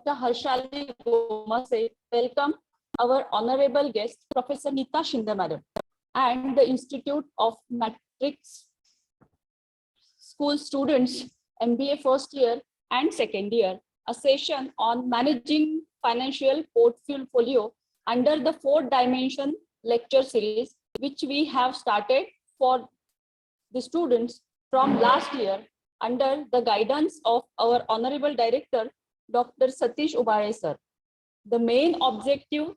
Dr. Harshali Gomase welcome our honorable guest, Professor Neeta Shinde Madam, and the Institute of Matrix School students, MBA first year and second year, a session on managing financial portfolio under the 4-dimension lecture series, which we have started for the students from last year under the guidance of our Honorable Director, Dr. Satish Ubale sir. The main objective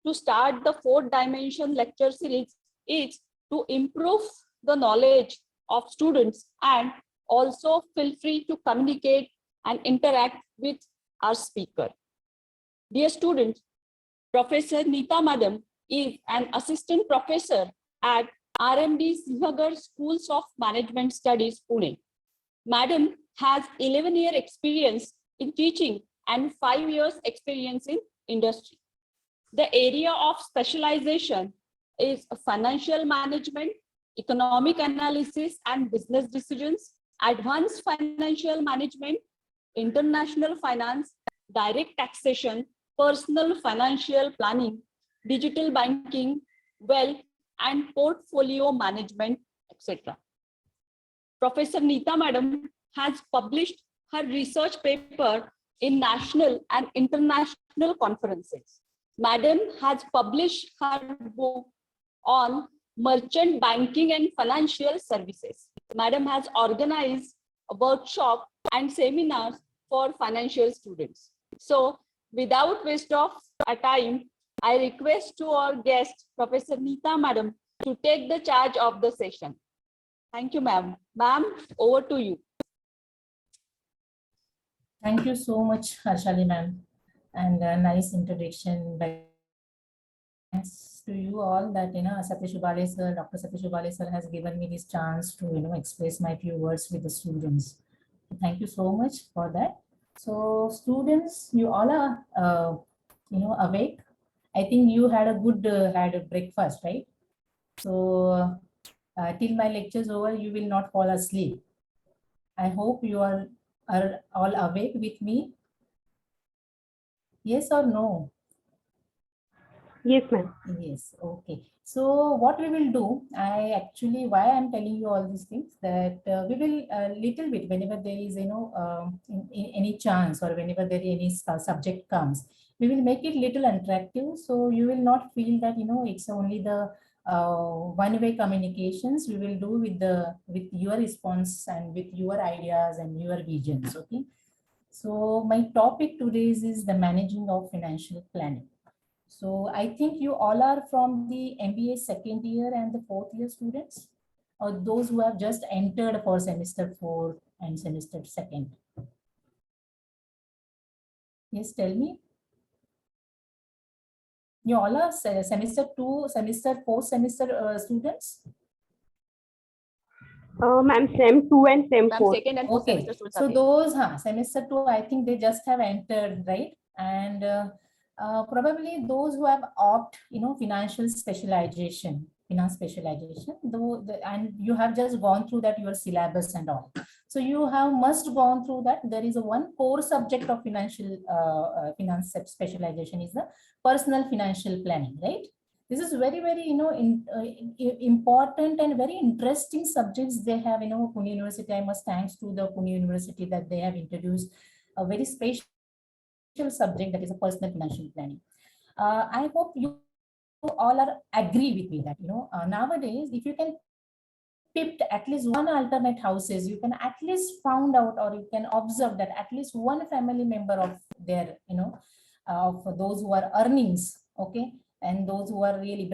to start the 4-dimension lecture series is to improve the knowledge of students and also feel free to communicate and interact with our speaker. Dear students, Professor Neeta Madam is an assistant professor at RMD Sinhagar Schools of Management Studies, Pune. Madam has 11-year experience in teaching and 5 years experience in industry. The area of specialization is financial management, economic analysis and business decisions, advanced financial management, international finance, direct taxation, personal financial planning, digital banking, wealth and portfolio management, etc. Professor Neeta Madam has published her research paper in national and international conferences. Madam has published her book on merchant banking and financial services. Madam has organized a workshop and seminars for financial students. So without waste of time, I request to our guest, Professor Neeta Madam, to take the charge of the session. Thank you, ma'am. Ma'am, over to you. Thank you so much, Harshali ma'am, and a nice introduction by thanks to you all that Satish Ubale sir, Dr. Satish Ubale sir has given me this chance to express my few words with the students. Thank you so much for that. So students, you all are awake. I think you had a good had a breakfast, right? So till my lecture is over, you will not fall asleep. I hope you are all awake with me. Yes or no? Yes, ma'am. Yes, okay. So what we will do, why I'm telling you all these things, that we will little bit, whenever there is, any chance or whenever there any subject comes, we will make it little attractive. So you will not feel that, it's only the one-way communications we will do with your response and with your ideas and your visions, okay? So my topic today is the managing of financial planning. So I think you all are from the MBA second year and the fourth year students, or those who have just entered for semester 4 and semester 2. Yes, tell me. You all are semester 2, semester 4 semester students? Ma'am, SEM 2 and SEM 4. Second and fourth Okay, semester students so those semester 2, I think they just have entered, right? And probably those who have financial specialization, finance specialization, and you have just gone through that your syllabus and all. So you have must gone through that. There is a one core subject of financial finance specialization is the personal financial planning, right? This is very, very, important and very interesting subjects they have, Pune University. I must thanks to the Pune University that they have introduced a very special subject that is a personal financial planning. I hope you all are agree with me that, nowadays, if you can picked at least one alternate houses, you can at least found out or you can observe that at least one family member of their, of those who are earnings, okay, and those who are really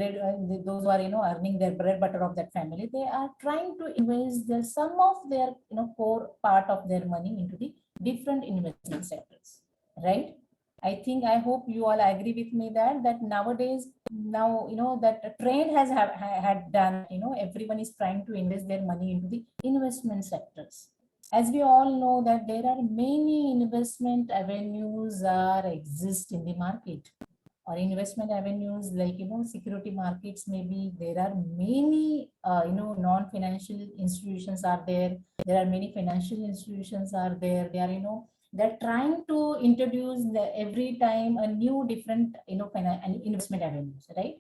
those who are earning their bread butter of that family, they are trying to invest some of their core part of their money into the different investment sectors, right? I hope you all agree with me that nowadays now that trend has had done, everyone is trying to invest their money into the investment sectors. As we all know that there are many investment avenues exist in the market, or investment avenues like security markets. Maybe there are many non-financial institutions are there. There are many financial institutions are there. There are They're trying to introduce every time a new different, and investment avenues, right?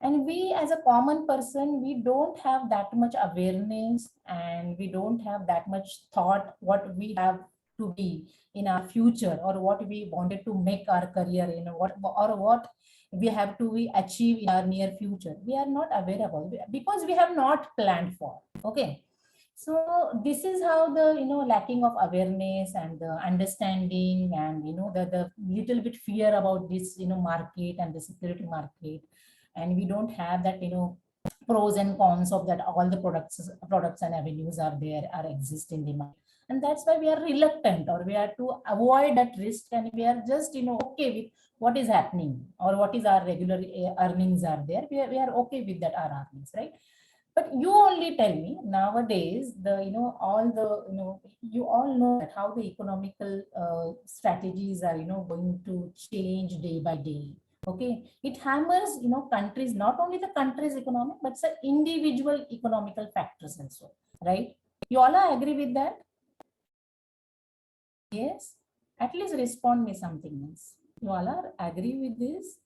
And we as a common person, we don't have that much awareness, and we don't have that much thought what we have to be in our future, or what we wanted to make our career, what we have to we achieve in our near future. We are not aware about it because we have not planned for. Okay. So this is how the lacking of awareness and the understanding, and the little bit fear about this market and the security market, and we don't have that pros and cons of that, all the products and avenues are there, are exist in the market. And that's why we are reluctant, or we are to avoid that risk, and we are just okay with what is happening, or what is our regular earnings are there. We are okay with that, our earnings, right? But you only tell me nowadays, the all the you all know that how the economical strategies are going to change day by day. Okay, it hammers countries, not only the country's economic, but the individual economical factors also, right? You all are agree with that? Yes, at least respond me something else. You all are agree with this?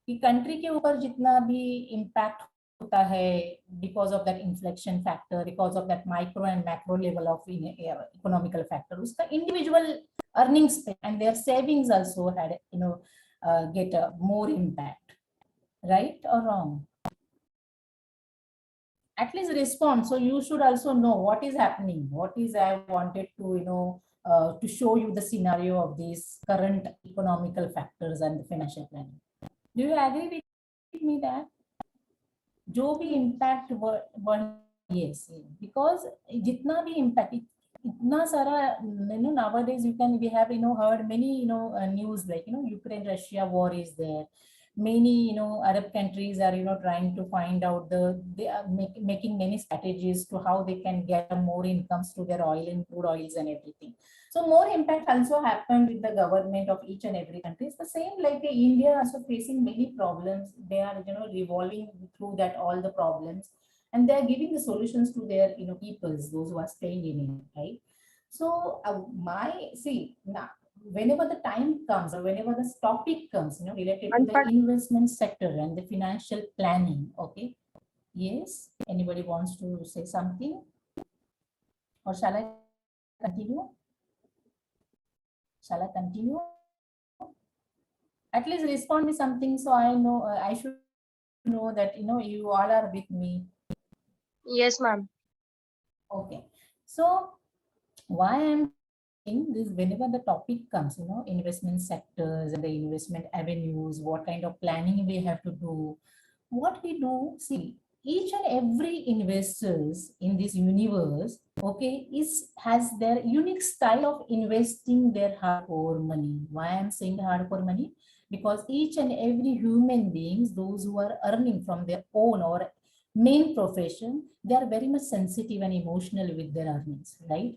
कि country के ऊपर जितना भी impact होता है because of that inflection factor, because of that micro and macro level of economical factor, उसका individual earnings and their savings also had get a more impact, right or wrong? At least respond. So you should also know what is happening, what is I wanted to to show you the scenario of these current economical factors and the financial planning. Do you agree with me that जो भी impact yes, because जितना भी impact, इतना सारा nowadays we have heard many news like Ukraine Russia war is there. Many Arab countries are trying to find out they are making many strategies to how they can get more incomes to their oil and crude oils and everything. So more impact also happened with the government of each and every country. It's the same like India also facing many problems. They are revolving through that all the problems, and they are giving the solutions to their peoples, those who are staying in it, right? So now whenever the time comes, or whenever this topic comes related to the investment sector and the financial planning. Okay, yes, anybody wants to say something, or shall I continue? Shall I continue? At least respond me something, so I know I should know that you all are with me. Yes, ma'am. Okay, so why I'm saying this, whenever the topic comes, investment sectors and the investment avenues, what kind of planning we have to do, what we do, see, each and every investors in this universe, okay, has their unique style of investing their hardcore money. Why I'm saying hardcore money? Because each and every human beings, those who are earning from their own or main profession, they are very much sensitive and emotional with their earnings, right?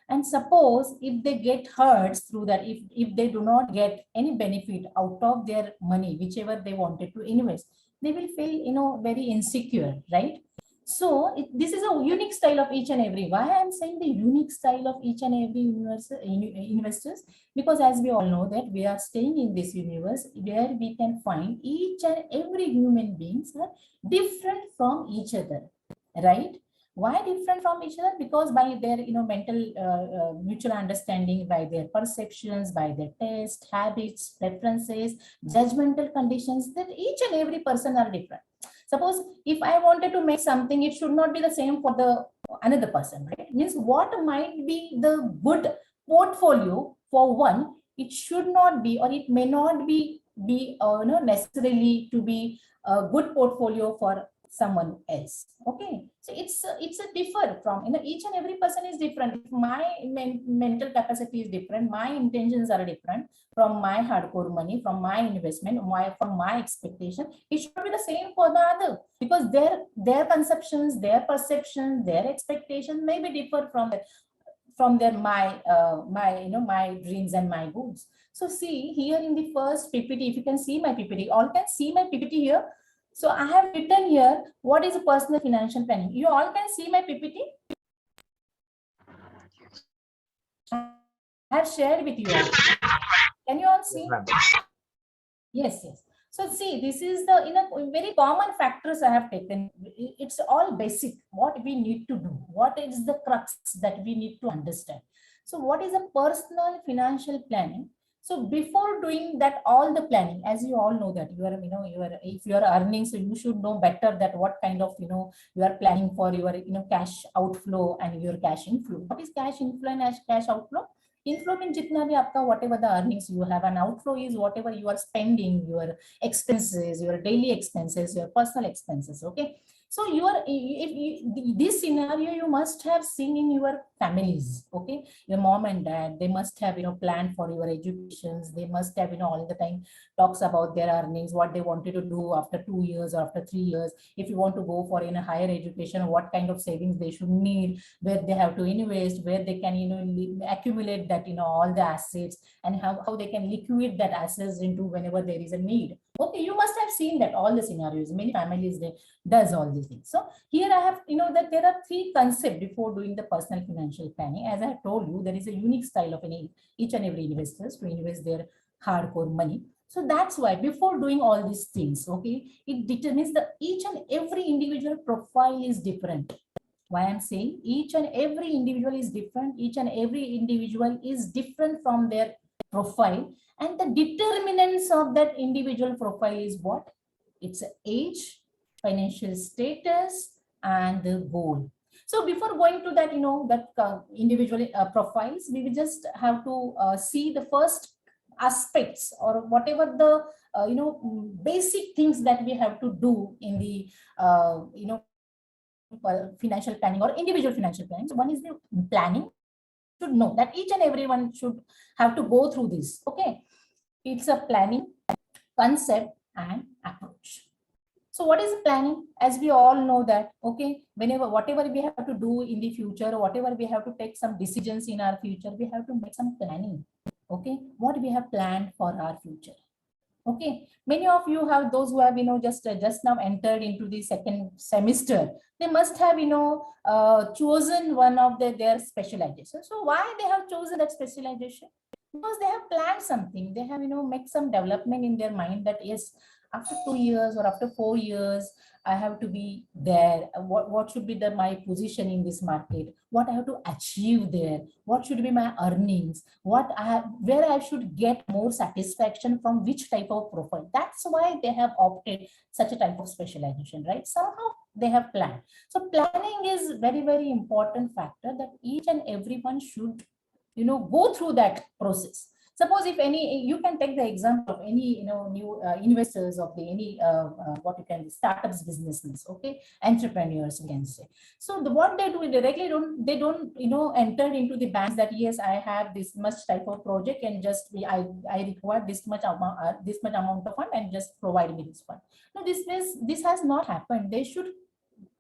And suppose if they get hurt through that, if they do not get any benefit out of their money, whichever they wanted to invest, they will feel very insecure, right? So this is a unique style of each and every. Why I'm saying the unique style of each and every investors? Because as we all know that we are staying in this universe where we can find each and every human beings are different from each other, right? Why different from each other? Because by their mental mutual understanding, by their perceptions, by their taste, habits, preferences, judgmental conditions, that each and every person are different. Suppose if I wanted to make something, it should not be the same for the another person, right? Means what might be the good portfolio for one, it should not be, or it may not be necessarily to be a good portfolio for someone else. Okay, so it's a differ from each and every person is different. My mental capacity is different, my intentions are different from my hardcore money, from my investment, from my expectation. It should be the same for the other, because their conceptions, their perceptions, their expectations may be differ from their my dreams and my goals. So see here in the first PPT, if you can see my PPT, all can see my PPT here. So I have written here, what is a personal financial planning? You all can see my PPT? I have shared with you all. Can you all see? Ma'am. Yes, yes. So see, this is the very common factors I have taken. It's all basic. What we need to do. What is the crux that we need to understand? So what is a personal financial planning? So before doing that, all the planning, as you all know that you are, if you are earning, so you should know better that what kind of, you are planning for your, cash outflow and your cash inflow. What is cash inflow and cash outflow? Inflow means jitna bhi aapka whatever the earnings you have, and outflow is whatever you are spending, your expenses, your daily expenses, your personal expenses. Okay. So you are, this scenario you must have seen in your families. Okay. Your mom and dad, they must have, planned for your educations. They must have, all the time talks about their earnings, what they wanted to do after 2 years or after 3 years. If you want to go for in a higher education, what kind of savings they should need, where they have to invest, where they can, accumulate that, all the assets, and how they can liquidate that assets into whenever there is a need. Okay, you must have seen that all the scenarios. Many families, they does all these things. So here I have, that there are 3 concepts before doing the personal financial planning. As I have told you, there is a unique style of each and every investors to invest their hardcore money. So that's why before doing all these things, okay, it determines that each and every individual profile is different. Why I'm saying each and every individual is different. Each and every individual is different from their profile. And the determinants of that individual profile is what? It's age, financial status, and the goal. So before going to that, individual profiles, we will just have to see the first aspects, or whatever the basic things that we have to do in the financial planning or individual financial planning. So one is the planning. Should know that each and everyone should have to go through this. Okay, it's a planning, concept, and approach. So what is planning? As we all know that, okay, whatever we have to do in the future, whatever we have to take some decisions in our future, we have to make some planning. Okay, what we have planned for our future. Okay, many of you have, those who have, just now entered into the second semester, they must have, chosen one of their specialization. So why they have chosen that specialization? Because they have planned something. They have, make some development in their mind that yes, after 2 years or after 4 years, I have to be there. What should be my position in this market? What I have to achieve there? What should be my earnings? Where I should get more satisfaction from which type of profile? That's why they have opted such a type of specialization, right? Somehow they have planned. So planning is very, very important factor that each and everyone should, go through that process. Suppose if you can take the example of any, new investors of any, what you can, startups, businesses, okay, entrepreneurs, you can say. So what they do directly, they don't, enter into the banks that yes, I have this much type of project and just I require this much amount of fund and just provide me this fund. No, this has not happened. They should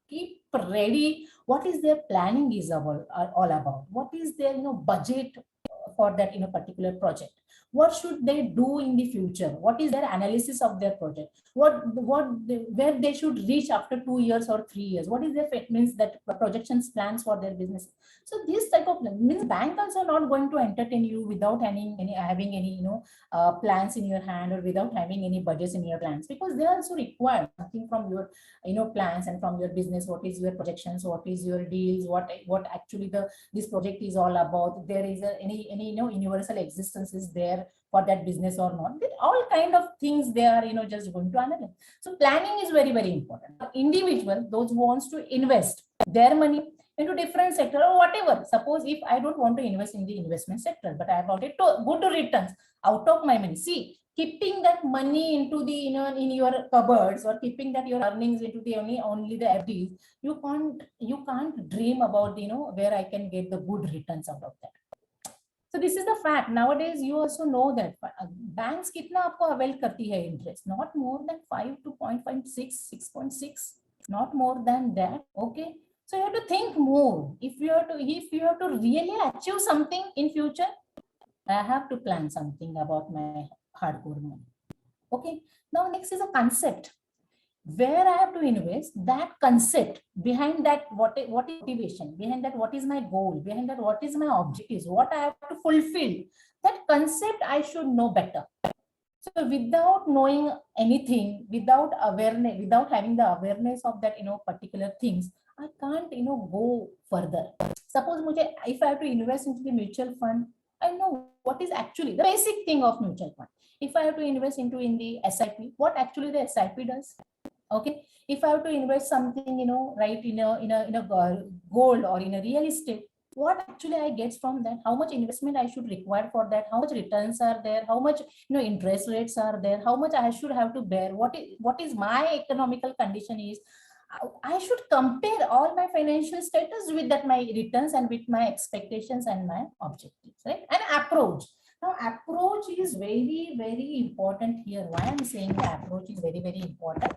keep ready what is their planning is all about, what is their budget for that particular project, what should they do in the future, what is their analysis of their project, where they should reach after 2 years or 3 years, what is their means that projections plans for their business. So this type of means bank also not going to entertain you without having any plans in your hand, or without having any budgets in your plans, because they also require something from your plans and from your business. What is your projections, what is your deals, what actually this project is all about, there is any universal existence is there for that business or not. All kind of things they are just going to analyze. So planning is very, very important. Individual, those who wants to invest their money into different sector or whatever. Suppose if I don't want to invest in the investment sector, but I wanted to good returns out of my money. See, keeping that money into the in your cupboards, or keeping that your earnings into the only the FDs, you can't dream about where I can get the good returns out of that. So this is the fact. Nowadays, you also know that banks kitna aapko avail karti hai interest, not more than 5 to 0.56, 6.6, not more than that. Okay. So you have to think more. If you have to really achieve something in future, I have to plan something about my hardcore money. Okay. Now next is a concept. where I have to invest, that concept behind that, what is motivation, behind that, what is my goal, behind that, what is my objectives, what I have to fulfill, that concept I should know better. So without knowing anything, without awareness, without having the awareness of that, particular things, I can't, go further. Suppose if I have to invest into the mutual fund, I know what is actually the basic thing of mutual fund. If I have to invest in the SIP, what actually the SIP does. Okay. If I have to invest something, right, in a gold or in a real estate, what actually I get from that, how much investment I should require for that, how much returns are there, how much interest rates are there, how much I should have to bear, what is my economical condition is. I should compare all my financial status with that, my returns and with my expectations and my objectives, right? And approach. Now, approach is very, very important here. Why I'm saying the approach is very, very important.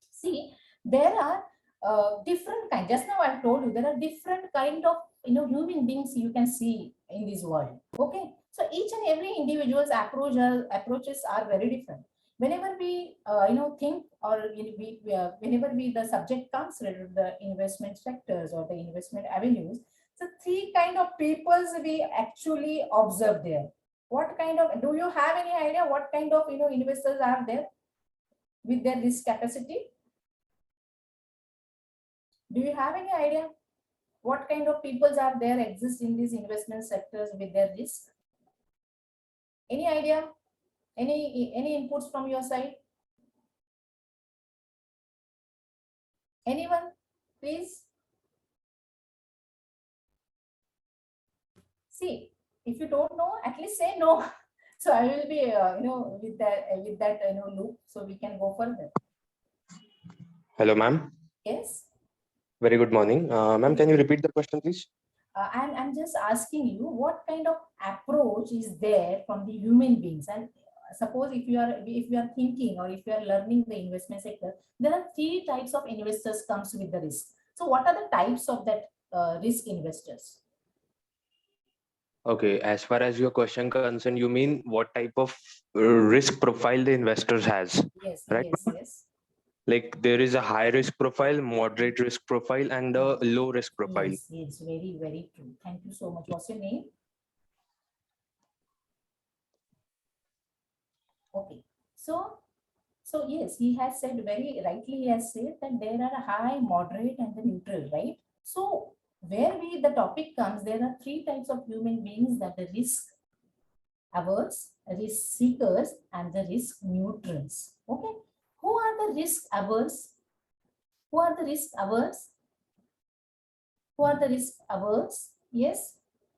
See, there are different kind. Just now I told you there are different kind of human beings you can see in this world. Okay, so each and every individual's approaches are very different. Whenever we think, or whenever the subject comes related to the investment sectors or the investment avenues, so three kind of peoples we actually observe there. What kind of, do you have any idea what kind of investors are there with their risk capacity? Do you have any idea what kind of peoples are there exist in these investment sectors with their risk? Any idea? Any inputs from your side? Anyone, please? See, if you don't know, at least say no. So I will be, with that, loop, so we can go further. Hello, ma'am. Yes. Very good morning. Ma'am, can you repeat the question, please? I'm just asking you what kind of approach is there from the human beings. And suppose if you are thinking, or if you are learning the investment sector, there are three types of investors comes with the risk. So what are the types of that risk investors? Okay, as far as your question concerned, you mean what type of risk profile the investors has, Yes, right? yes. Like there is a high risk profile, moderate risk profile, and a low risk profile. Yes, it's very, very true. Thank you so much. What's your name? Okay. So yes, he has said very rightly, he has said that there are a high, moderate, and the neutral, right? So where the topic comes, there are three types of human beings, that the risk averse, risk seekers, and the risk neutrals. Okay. Who are the risk averse? Who are the risk averse? Who are the risk averse? Yes.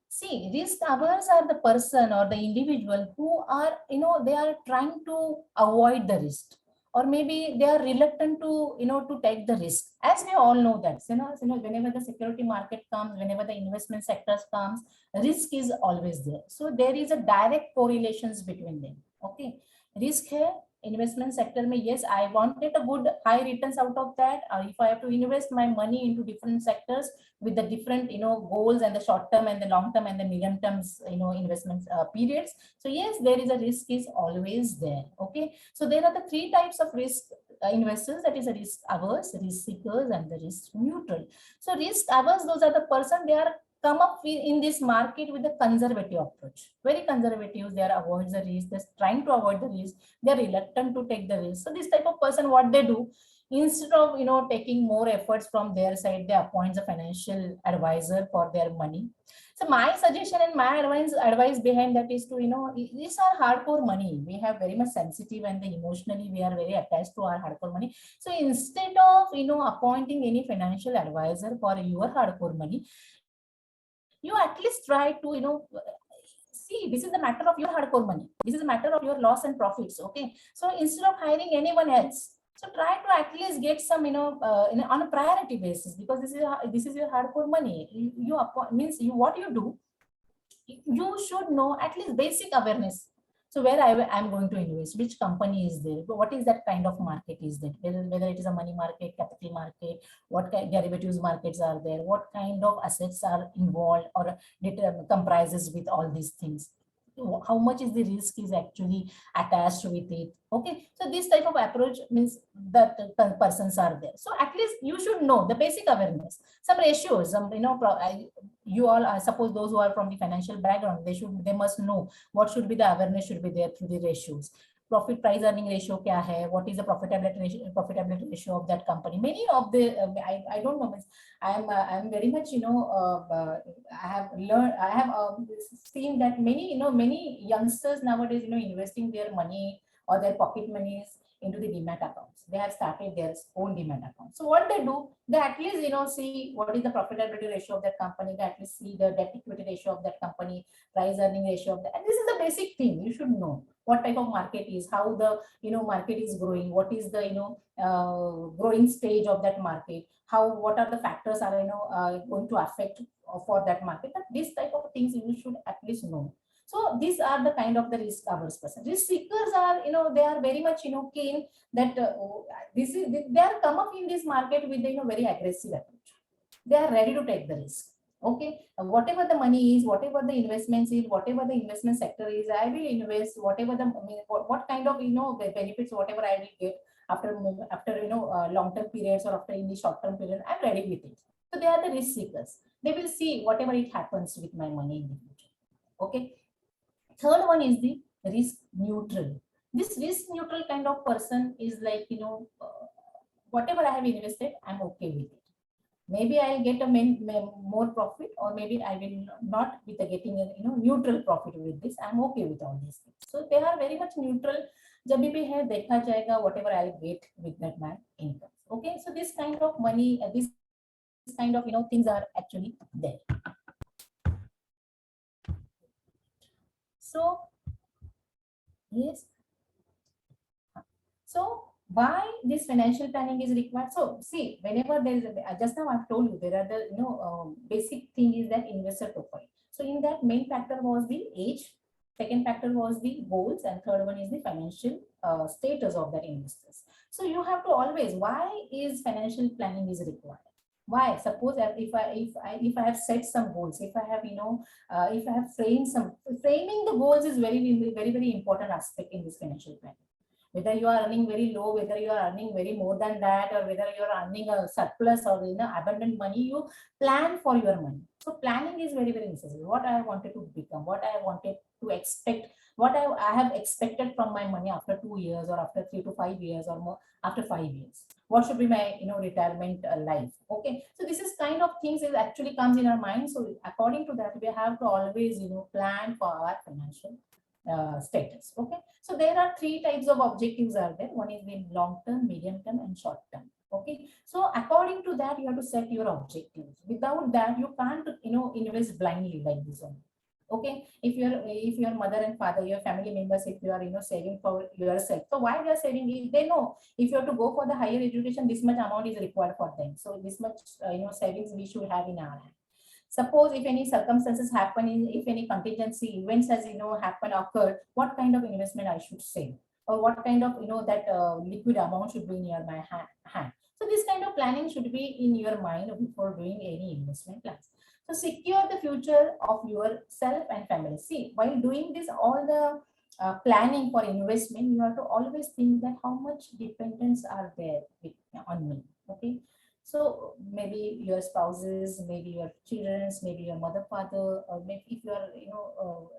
See, risk averse are the person or the individual who are, they are trying to avoid the risk, or maybe they are reluctant to, to take the risk. As we all know that, whenever the security market comes, whenever the investment sectors comes, risk is always there. So there is a direct correlations between them. Okay. Risk here, investment sector may, yes, I wanted a good high returns out of that, or if I have to invest my money into different sectors with the different goals, and the short term and the long term and the medium terms investment periods, so yes, there is a risk is always there. Okay, so there are the three types of risk investors, that is a risk averse, risk seekers, and the risk neutral. So risk averse, those are the person, they are come up in this market with a conservative approach, very conservative. They are avoid the risk, they're trying to avoid the risk, they're reluctant to take the risk. So this type of person, what they do, instead of taking more efforts from their side, they appoint a financial advisor for their money. So my suggestion and my advice behind that is to, these are hardcore money. We have very much sensitive, and the emotionally we are very attached to our hardcore money. So instead of appointing any financial advisor for your hardcore money, you at least try to see, this is the matter of your hardcore money, this is a matter of your loss and profits. Okay, so instead of hiring anyone else, so try to at least get some on a priority basis, because this is your hardcore money. Means what you do, you should know at least basic awareness. So where I'm going to invest, which company is there, what is that kind of market is that, whether it is a money market, capital market, what kind derivatives markets are there, what kind of assets are involved or comprises with all these things. how much is the risk is actually attached with it. Okay, so this type of approach means that the persons are there. So at least you should know the basic awareness, some ratios, some, you know, you all, I suppose those who are from the financial background, they must know what should be the awareness should be there through the ratios. Profit price earning ratio kya hai, what is the profitability ratio of that company. Many of the I don't know, I'm very much, you know, I have learned, I have seen that many youngsters nowadays, you know, investing their money or their pocket monies into the demat accounts. They have started their own demat account. So what they do, they at least, you know, see what is the profitability ratio of that company. They at least see the debt equity ratio of that company, price earning ratio of that. And this is the basic thing you should know. What type of market is, how the, you know, market is growing, what is the, you know, growing stage of that market, how, what are the factors are, you know, going to affect for that market. That this type of things you should at least know. So these are the kind of the risk averse person. Risk seekers are, you know, they are very much, you know, keen that this is, they are come up in this market with the, you know, very aggressive approach. They are ready to take the risk. Okay, whatever the money is, whatever the investments is, whatever the investment sector is, I will invest. Whatever the, I mean, what kind of, you know, the benefits, whatever I will get after you know, long term periods or after in the short term period, I'm ready with it. So they are the risk seekers. They will see whatever it happens with my money in the future. Okay. Third one is the risk neutral. This risk neutral kind of person is like, you know, whatever I have invested, I'm okay with it. Maybe I'll get a more profit, or maybe I will not with the getting a, you know, neutral profit with this. I'm okay with all these things. So they are very much neutral. जब भी है देखा जाएगा, whatever I'll get with that my income. Okay, so this kind of money, this kind of, you know, things are actually there. So yes. So why this financial planning is required? So see, whenever there is just now I've told you there are the, you know, basic thing is that investor profile. So in that, main factor was the age, second factor was the goals, and third one is the financial status of that investors. So you have to always, why is financial planning is required? Why? Suppose if I have set some goals, if I have, you know, if I have framing the goals is very important aspect in this financial planning. Whether you are earning very low, whether you are earning very more than that, or whether you are earning a surplus or, you know, abundant money, you plan for your money. So planning is very necessary. What I wanted to become, what I wanted to expect, what I have expected from my money after 2 years, or after 3 to 5 years, or more after 5 years. What should be my, you know, retirement life? Okay, so this is kind of things is actually comes in our mind. So according to that, we have to always, you know, plan for our financial status. Okay, so there are 3 types of objectives are there. One is the long term, medium term, and short term. Okay, so according to that, you have to set your objectives. Without that, you can't, you know, invest blindly like this one. Okay, if your mother and father, your family members, if you are, you know, saving for yourself, so why they are saving? They know if you have to go for the higher education, this much amount is required for them. So this much, you know, savings we should have in our hand. Suppose if any circumstances happen, if any contingency events has, you know, occurred, what kind of investment I should save, or what kind of, you know, that liquid amount should be near my hand. So this kind of planning should be in your mind before doing any investment plans. So secure the future of yourself and family. See, while doing this, all the planning for investment, you have to always think that how much dependence are there on me. Okay. So maybe your spouses, maybe your children, maybe your mother, father, or maybe if you are, you know,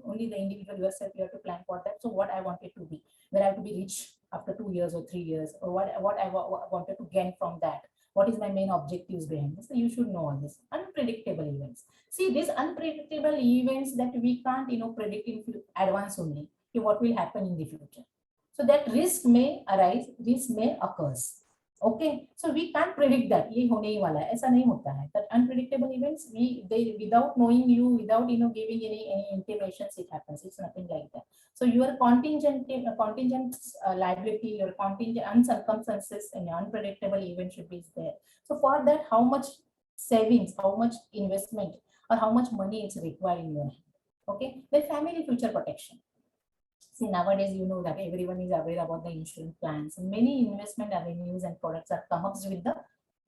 only the individual yourself, you have to plan for that. So what I wanted to be, where I have to be rich after 2 years or 3 years, or what I wanted to gain from that. What is my main objectives behind this? So you should know all this. Unpredictable events. See, these unpredictable events that we can't, you know, predict in advance only. Okay, what will happen in the future? So that risk may arise, risk may occurs. Okay, so we can't predict that ये होने ही वाला है, ऐसा नहीं होता है. That unpredictable events, they without knowing you, without, you know, giving any intimations, it happens. It's nothing like that. So your contingent liability, your contingent circumstances, and unpredictable event should be there. So for that, how much savings, how much investment, or how much money is required in your hand. Okay, then family future protection. See, nowadays, you know that everyone is aware about the insurance plans. Many investment avenues and products are come up with the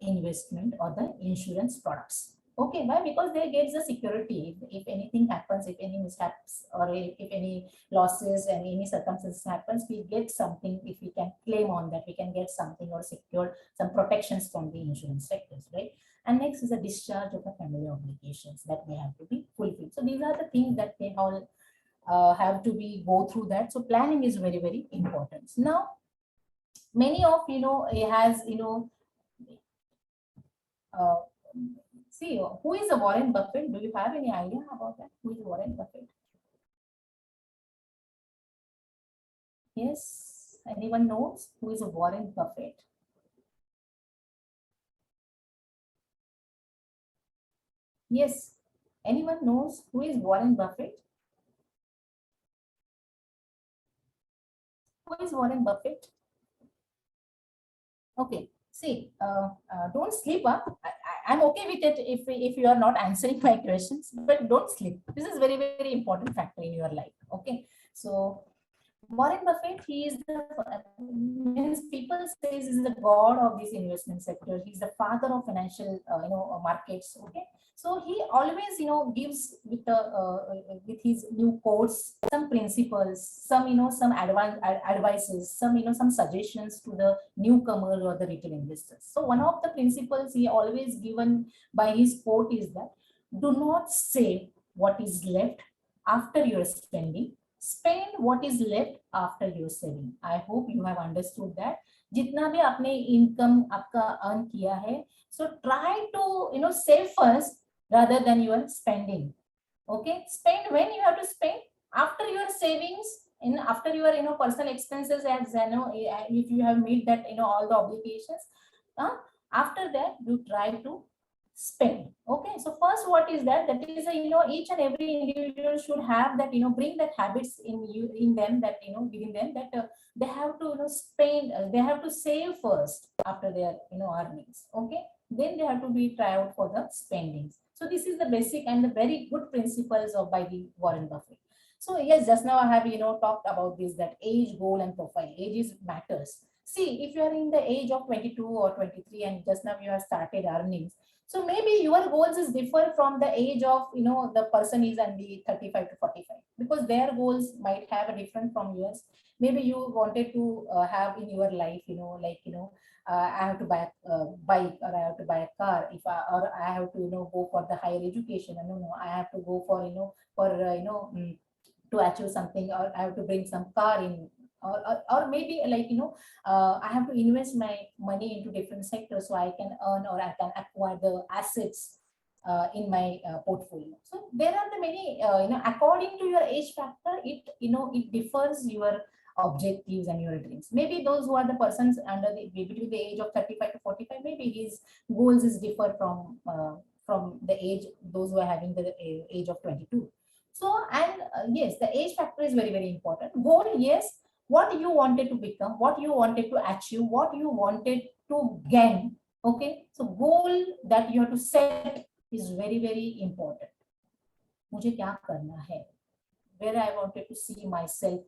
investment or the insurance products. Okay, why? Because they get the security. If anything happens, if any mishaps or if any losses and any circumstances happens, we get something. If we can claim on that, we can get something or secure some protections from the insurance sectors, right? And next is the discharge of the family obligations that they have to be fulfilled. So these are the things that they all have to be go through that. So planning is very, very important. Now, many of it has uh, see, who is a Warren Buffett? Do you have any idea about that? Who is Warren Buffett? Yes, anyone knows who is a Warren Buffett? Yes, anyone knows who is Warren Buffett? Who is Warren Buffett? Okay, see, don't sleep up. I'm okay with it if you are not answering my questions, but don't sleep. This is very, very important factor in your life. Okay, so Warren Buffett, he is the means people says is the god of this investment sector. He's the father of financial markets. Okay, so he always gives with his new quotes some principles, some some advices, some suggestions to the newcomer or the retail investors. So one of the principles he always given by his quote is that do not save what is left after your spending, spend what is left after your saving. I hope you have understood that. जितना भी आपने income आपका earn किया है, so try to save first rather than your spending. Okay, spend when you have to spend after your savings, after your personal expenses, as if you have made that all the obligations. After that, you try to spend. Okay, so first, what is that? That is each and every individual should have that bring that habits in them, that within them, that they have to spend, they have to save first after their earnings. Okay, then they have to be try out for the spendings. So this is the basic and the very good principles of by the Warren Buffett. So yes, just now I have talked about this, that age, goal, and profile. Age is matters. See, if you are in the age of 22 or 23 and just now you have started earnings, so maybe your goals is differ from the age of the person is in the 35 to 45, because their goals might have a different from yours. Maybe you wanted to have in your life I have to buy a bike, or I have to buy a car, or I have to go for the higher education. No, I have to go for to achieve something, or I have to bring some car in, or maybe I have to invest my money into different sectors so I can earn or I can acquire the assets in my portfolio. So there are the many according to your age factor, it differs your objectives and your dreams. Maybe those who are the persons under between the age of 35 to 45, maybe his goals is differ from the age those who are having the age of 22. So, and yes, the age factor is very, very important. Goal, yes, what you wanted to become, what you wanted to achieve, what you wanted to gain. Okay, so goal that you have to set is very, very important. मुझे क्या करना है? Where I wanted to see myself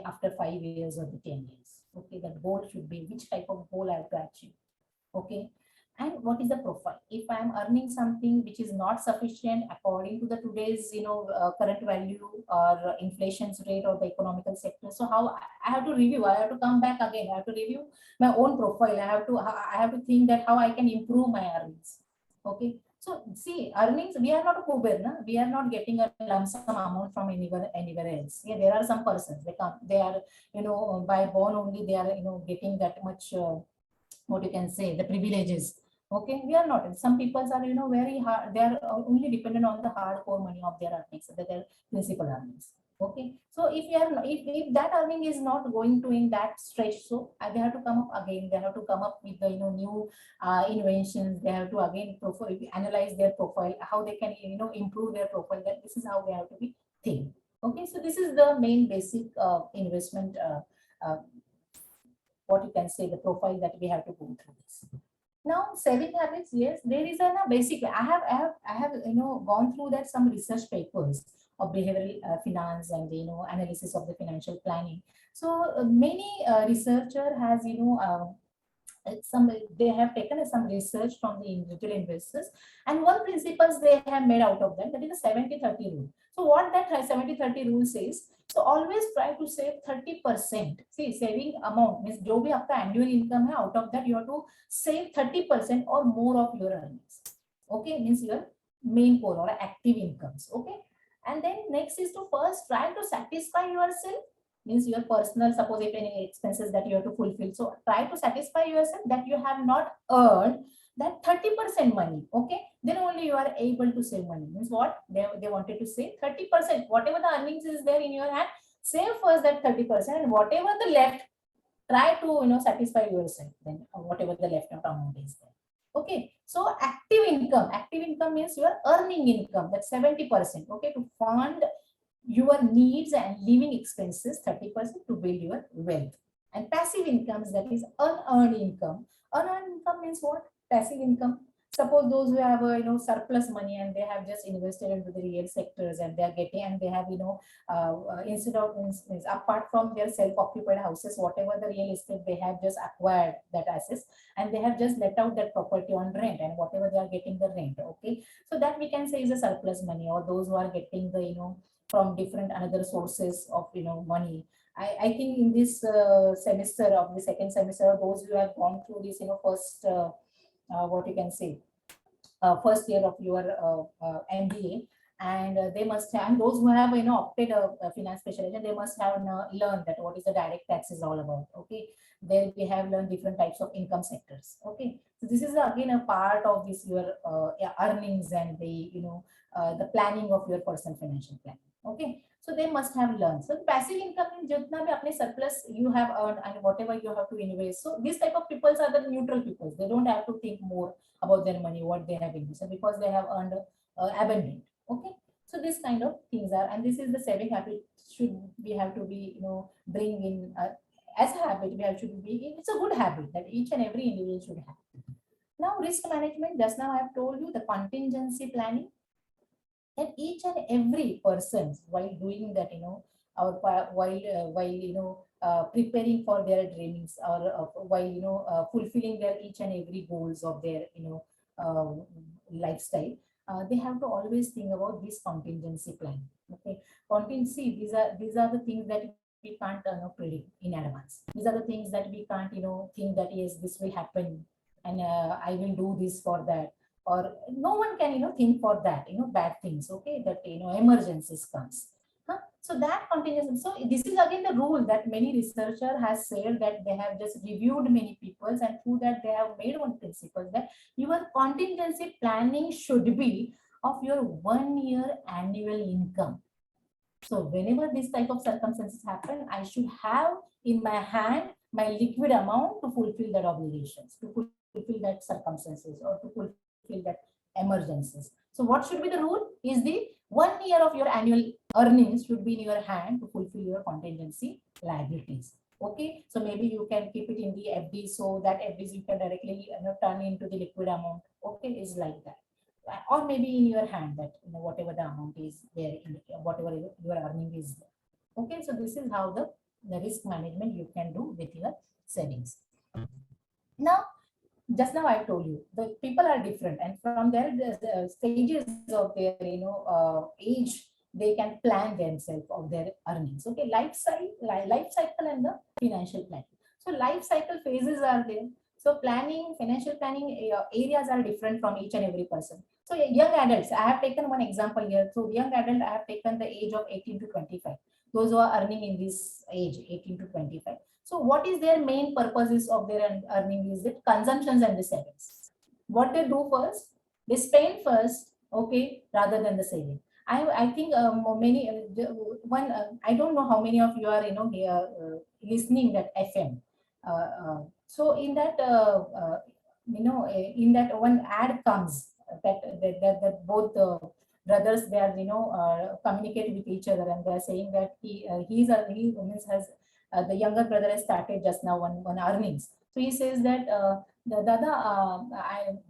after 5 years or 10 years. Okay, that goal should be which type of goal I have to achieve. Okay, and what is the profile? If I am earning something which is not sufficient according to the today's current value or inflation's rate or the economical sector, so how I have to review, I have to come back again, I have to review my own profile, I have to think that how I can improve my earnings. Okay, so see, earnings, we are not a kuber, na? We are not getting a lump sum amount from anywhere else. Yeah, there are some persons, they are by born only they are getting that much what you can say, the privileges. Okay, we are not. Some people are very hard, they are only dependent on the hardcore money of their earnings, their principal earnings. Okay, so if you are if that earning is not going to in that stretch, so they have to come up again, they have to come up with the new inventions, they have to again analyze their profile, how they can improve their profile. That this is how they have to be think. Okay, so this is the main basic investment what you can say, the profile that we have to go through this. Now, saving habits, yes, there is a basic. I have gone through that some research papers of behavioral finance and analysis of the financial planning. So many researcher has they have taken some research from the individual investors, and one principles they have made out of them, that is the 70-30 rule. So what that 70-30 rule says, so always try to save 30%. See, saving amount means जो भी आपका annual income है, out of that you have to save 30% or more of your earnings. Okay, means your main core or active incomes. Okay, and then next is to first try to satisfy yourself, means your personal, suppose if any expenses that you have to fulfill, so try to satisfy yourself that you have not earned that 30% money. Okay, then only you are able to save money. Means what they wanted to say, 30%, whatever the earnings is there in your hand, save first that 30%, and whatever the left, try to satisfy yourself, then whatever the left amount is there. Okay, so active income means your earning income, that's 70%. Okay, to fund your needs and living expenses, 30% to build your wealth. And passive incomes, that is unearned income. Unearned income means what? Passive income. Suppose those who have surplus money and they have just invested into the real sectors, and they are getting, and they have instead of apart from their self-occupied houses, whatever the real estate they have just acquired that assets, and they have just let out that property on rent, and whatever they are getting the rent. Okay, so that we can say is a surplus money, or those who are getting the from different another sources of money. I think in this semester of the second semester, those who have gone through this first what you can say first year of your MBA, and they must have, and those who have opted a finance specialization, they must have learned that what is the direct tax is all about. Okay, there we have learned different types of income sectors. Okay, so this is again a part of this your earnings and the planning of your personal financial plan. Okay, so they must have learned. So passive income means jitna bhi apne surplus you have earned and whatever you have to invest. So these type of people are the neutral people. They don't have to think more about their money, what they have invested, because they have earned abundant. Okay, so this kind of things are, and this is the saving habit we have to be bring in as a habit. We have to be, it's a good habit that each and every individual should have. Now risk management, just now I have told you the contingency planning. And each and every person, while doing that, while preparing for their dreams, or while fulfilling their each and every goals of their lifestyle, they have to always think about this contingency plan. Okay, contingency, these are the things that we can't predict in advance. These are the things that we can't think that yes, this will happen, and I will do this for that. Or no one can think for that bad things. Okay, that emergencies comes. So that contingency. So this is again the rule that many researcher has said, that they have just reviewed many peoples, and through that they have made one principle that your contingency planning should be of your 1 year annual income. So whenever this type of circumstances happen, I should have in my hand my liquid amount to fulfill that obligations, to fulfill that circumstances, or to fulfill that emergencies. So what should be the rule is the 1 year of your annual earnings should be in your hand to fulfill your contingency liabilities. Okay, so maybe you can keep it in the FD, so that FDs you can directly turn into the liquid amount. Okay, is like that. Or maybe in your hand, that whatever the amount is there, in whatever your earning is there. Okay, so this is how the risk management you can do with your savings. Now, just now I told you the people are different, and from their stages of their age, they can plan themselves of their earnings. Okay, life cycle and the financial planning. So life cycle phases are there. So planning, financial planning areas are different from each and every person. So young adults, I have taken one example here. So young adult, I have taken the age of 18 to 25. Those who are earning in this age, 18 to 25. So what is their main purposes of their earning is that consumptions and the savings. What they do first, they spend first, okay, rather than the saving. I think many I don't know how many of you are listening that FM. So in that in that one ad comes that both brothers, they are communicate with each other, and they are saying that he has the younger brother has started just now one earnings. So he says that Dada,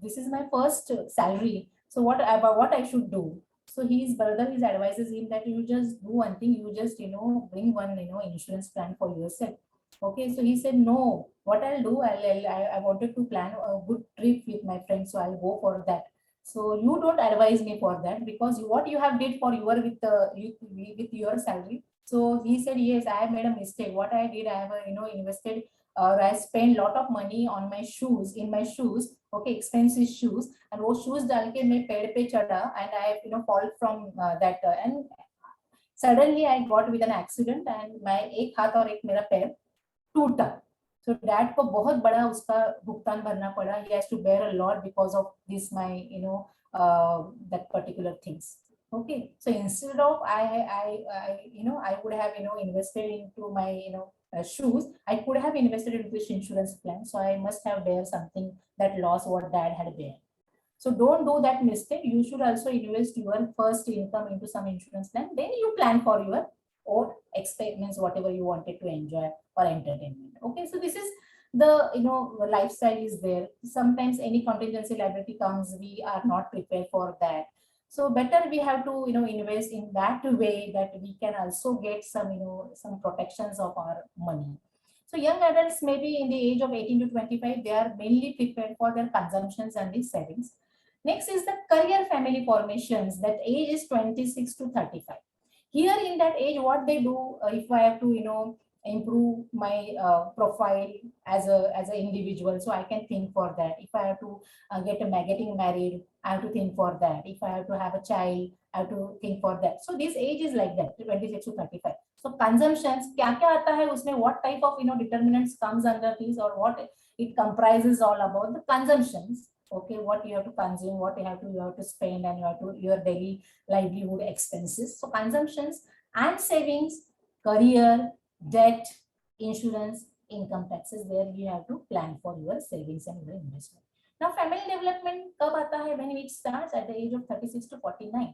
this is my first salary. So what I should do? So his brother advises him that you just do one thing. You just bring one insurance plan for yourself. Okay, so he said, no, what I'll do, I wanted to plan a good trip with my friends, so I'll go for that. So you don't advise me for that, because what you have did for your with your salary. So he said, yes, I have made a mistake. What I did, I have invested, or I spent lot of money on my shoes, in my shoes, okay, expensive shoes, and वो shoes डाल के मैं पेड़ पे चढ़ा, and I fall from that, and suddenly I got with an accident, and my एक हाथ और एक मेरा पैर टूटा. So dad को बहुत बड़ा उसका भुगतान भरना पड़ा. He has to bear a lot because of this my that particular things. Okay, so instead of I would have invested into my shoes, I could have invested into this insurance plan. So I must have bear something, that loss what dad had bear. So don't do that mistake. You should also invest your first income into some insurance plan. Then you plan for your own experiments, whatever you wanted to enjoy or entertainment. Okay, so this is the lifestyle is there. Sometimes any contingency liability comes, we are not prepared for that. So better we have to invest in that way, that we can also get some some protections of our money. So young adults, maybe in the age of 18 to 25, they are mainly prepared for their consumptions and the savings. Next is the career family formations. That age is 26 to 35. Here in that age, what they do, if I have to, improve my profile as an individual, so I can think for that. If I have to getting married, I have to think for that. If I have to have a child, I have to think for that. So this age is like that, 26 to 35. So consumptions, क्या क्या आता है उसमें, what type of determinants comes under these, or what it comprises all about the consumptions. Okay, what you have to consume, what you have to spend, and you have to your daily livelihood expenses. So consumptions and savings, career, debt, insurance, income taxes, there you have to plan for your savings and your investment. Now family development कब आता है? When it starts at the age of 36 to 49.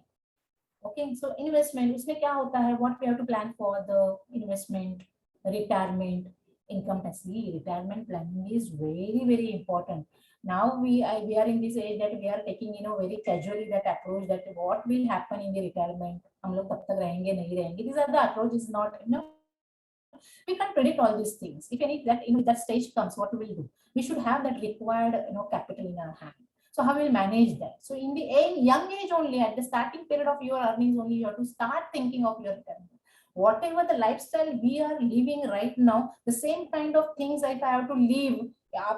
Okay, so investment, उसमें क्या होता है? What we have to plan for the investment, retirement, income tax. Retirement planning is very, very important. Now we are in this age that we are taking very casually that approach, that what will happen in the retirement, हम लोग कब तक रहेंगे नहीं रहेंगे. These are the approach is not we can't predict all these things. If any that stage comes, what we will do? We should have that required capital in our hand. So how will manage that? So in the young age only, at the starting period of your earnings only, you have to start thinking of your retirement. Whatever the lifestyle we are living right now, the same kind of things if I have to live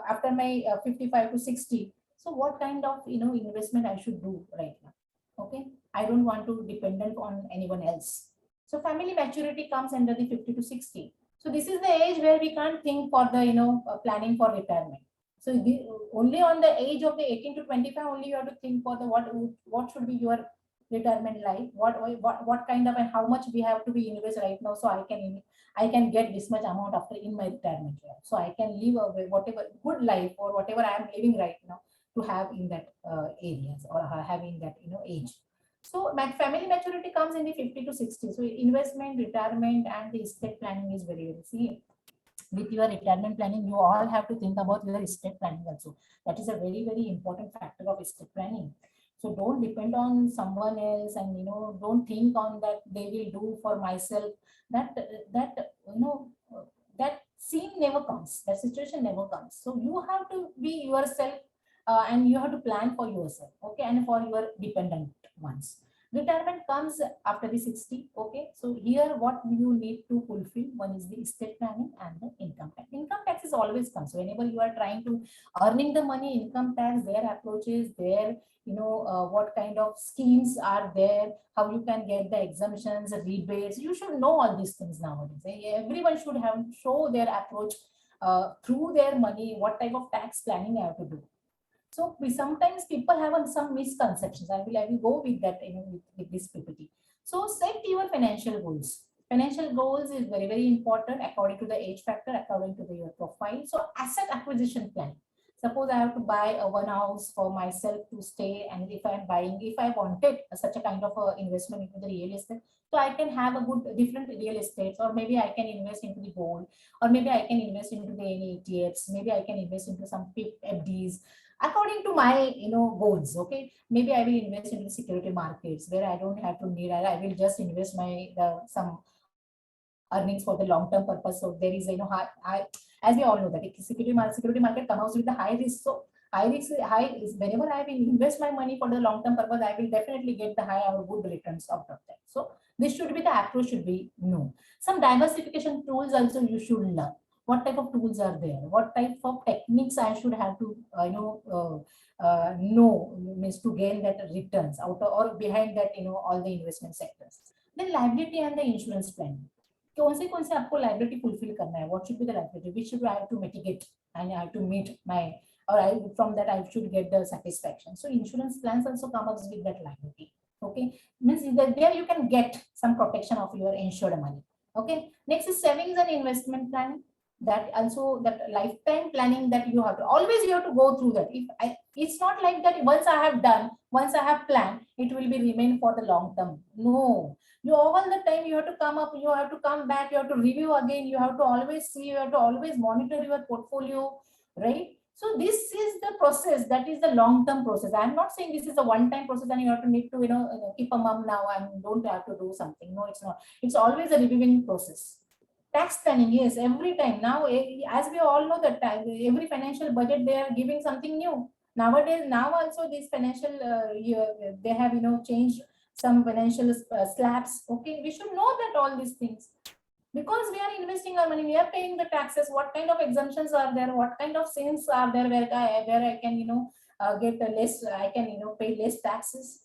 after my 55 to 60. So what kind of investment I should do right now? Okay, I don't want to dependent on anyone else. So family maturity comes under the 50 to 60. So this is the age where we can't think for the planning for retirement. So only on the age of the 18 to 25 only you have to think for the what should be your retirement life, what kind of and how much we have to be invest right now, so I can get this much amount after in my retirement life, so I can live a whatever good life or whatever I am living right now to have in that areas or having that age. So family maturity comes in the 50 to 60. So investment, retirement, and the estate planning is very, very see. With your retirement planning, you all have to think about your estate planning also. That is a very, very important factor of estate planning. So don't depend on someone else, and don't think on that they will do for myself. That scene never comes. That situation never comes. So you have to be yourself, and you have to plan for yourself, okay, and for your dependent ones. Retirement comes after the 60. Okay, so here what you need to fulfill, one is the estate planning and the income tax. Income tax is always comes whenever you are trying to earning the money. Income tax, their approaches, their what kind of schemes are there, how you can get the exemptions, rebates. You should know all these things nowadays. Everyone should have show their approach through their money, what type of tax planning I have to do. So sometimes people have some misconceptions. I will go with that with this PPT. So set your financial goals. Financial goals is very, very important according to the age factor, according to your profile. So asset acquisition plan. Suppose I have to buy one house for myself to stay, and if I wanted such a kind of investment into the real estate, so I can have a good different real estates, or maybe I can invest into the gold, or maybe I can invest into the any ETFs, maybe I can invest into some FDs according to my goals. Okay, maybe I will invest into security markets where I don't have to need, I will just invest my some earnings for the long-term purpose. So there is, high, as we all know that security market comes with the high risk. So high risk, whenever I will invest my money for the long-term purpose, I will definitely get the high or good returns out of that. So this should be the approach should be known. Some diversification tools also you should learn. What type of tools are there? What type of techniques I should have to, know, means to gain that returns out of, or behind that, all the investment sectors. Then liability and the insurance plan. कौन से आपको liability fulfill करना है? What should be the liability? Which should I have to mitigate and I have to meet my, or from that I should get the satisfaction. So insurance plans also come up with that liability. Okay, means that there you can get some protection of your insured money. Okay, next is savings and investment planning. That also, that lifetime planning, that you have to always, you have to go through that. It's not like that once I have done, once I have planned, it will be remain for the long term. No, you all the time you have to come up, you have to come back, you have to review again, you have to always see, you have to always monitor your portfolio, right? So this is the process, that is the long-term process. I'm not saying this is a one-time process and you have to need to, keep a mum now and don't have to do something. No, it's not. It's always a reviewing process. Tax planning, yes, every time. Now, as we all know that every financial budget, they are giving something new. Nowadays, now also these financial, they have, changed some financial slabs. Okay, we should know that all these things. Because we are investing our money, we are paying the taxes. What kind of exemptions are there? What kind of sins are there where I can, get a less, I can, pay less taxes?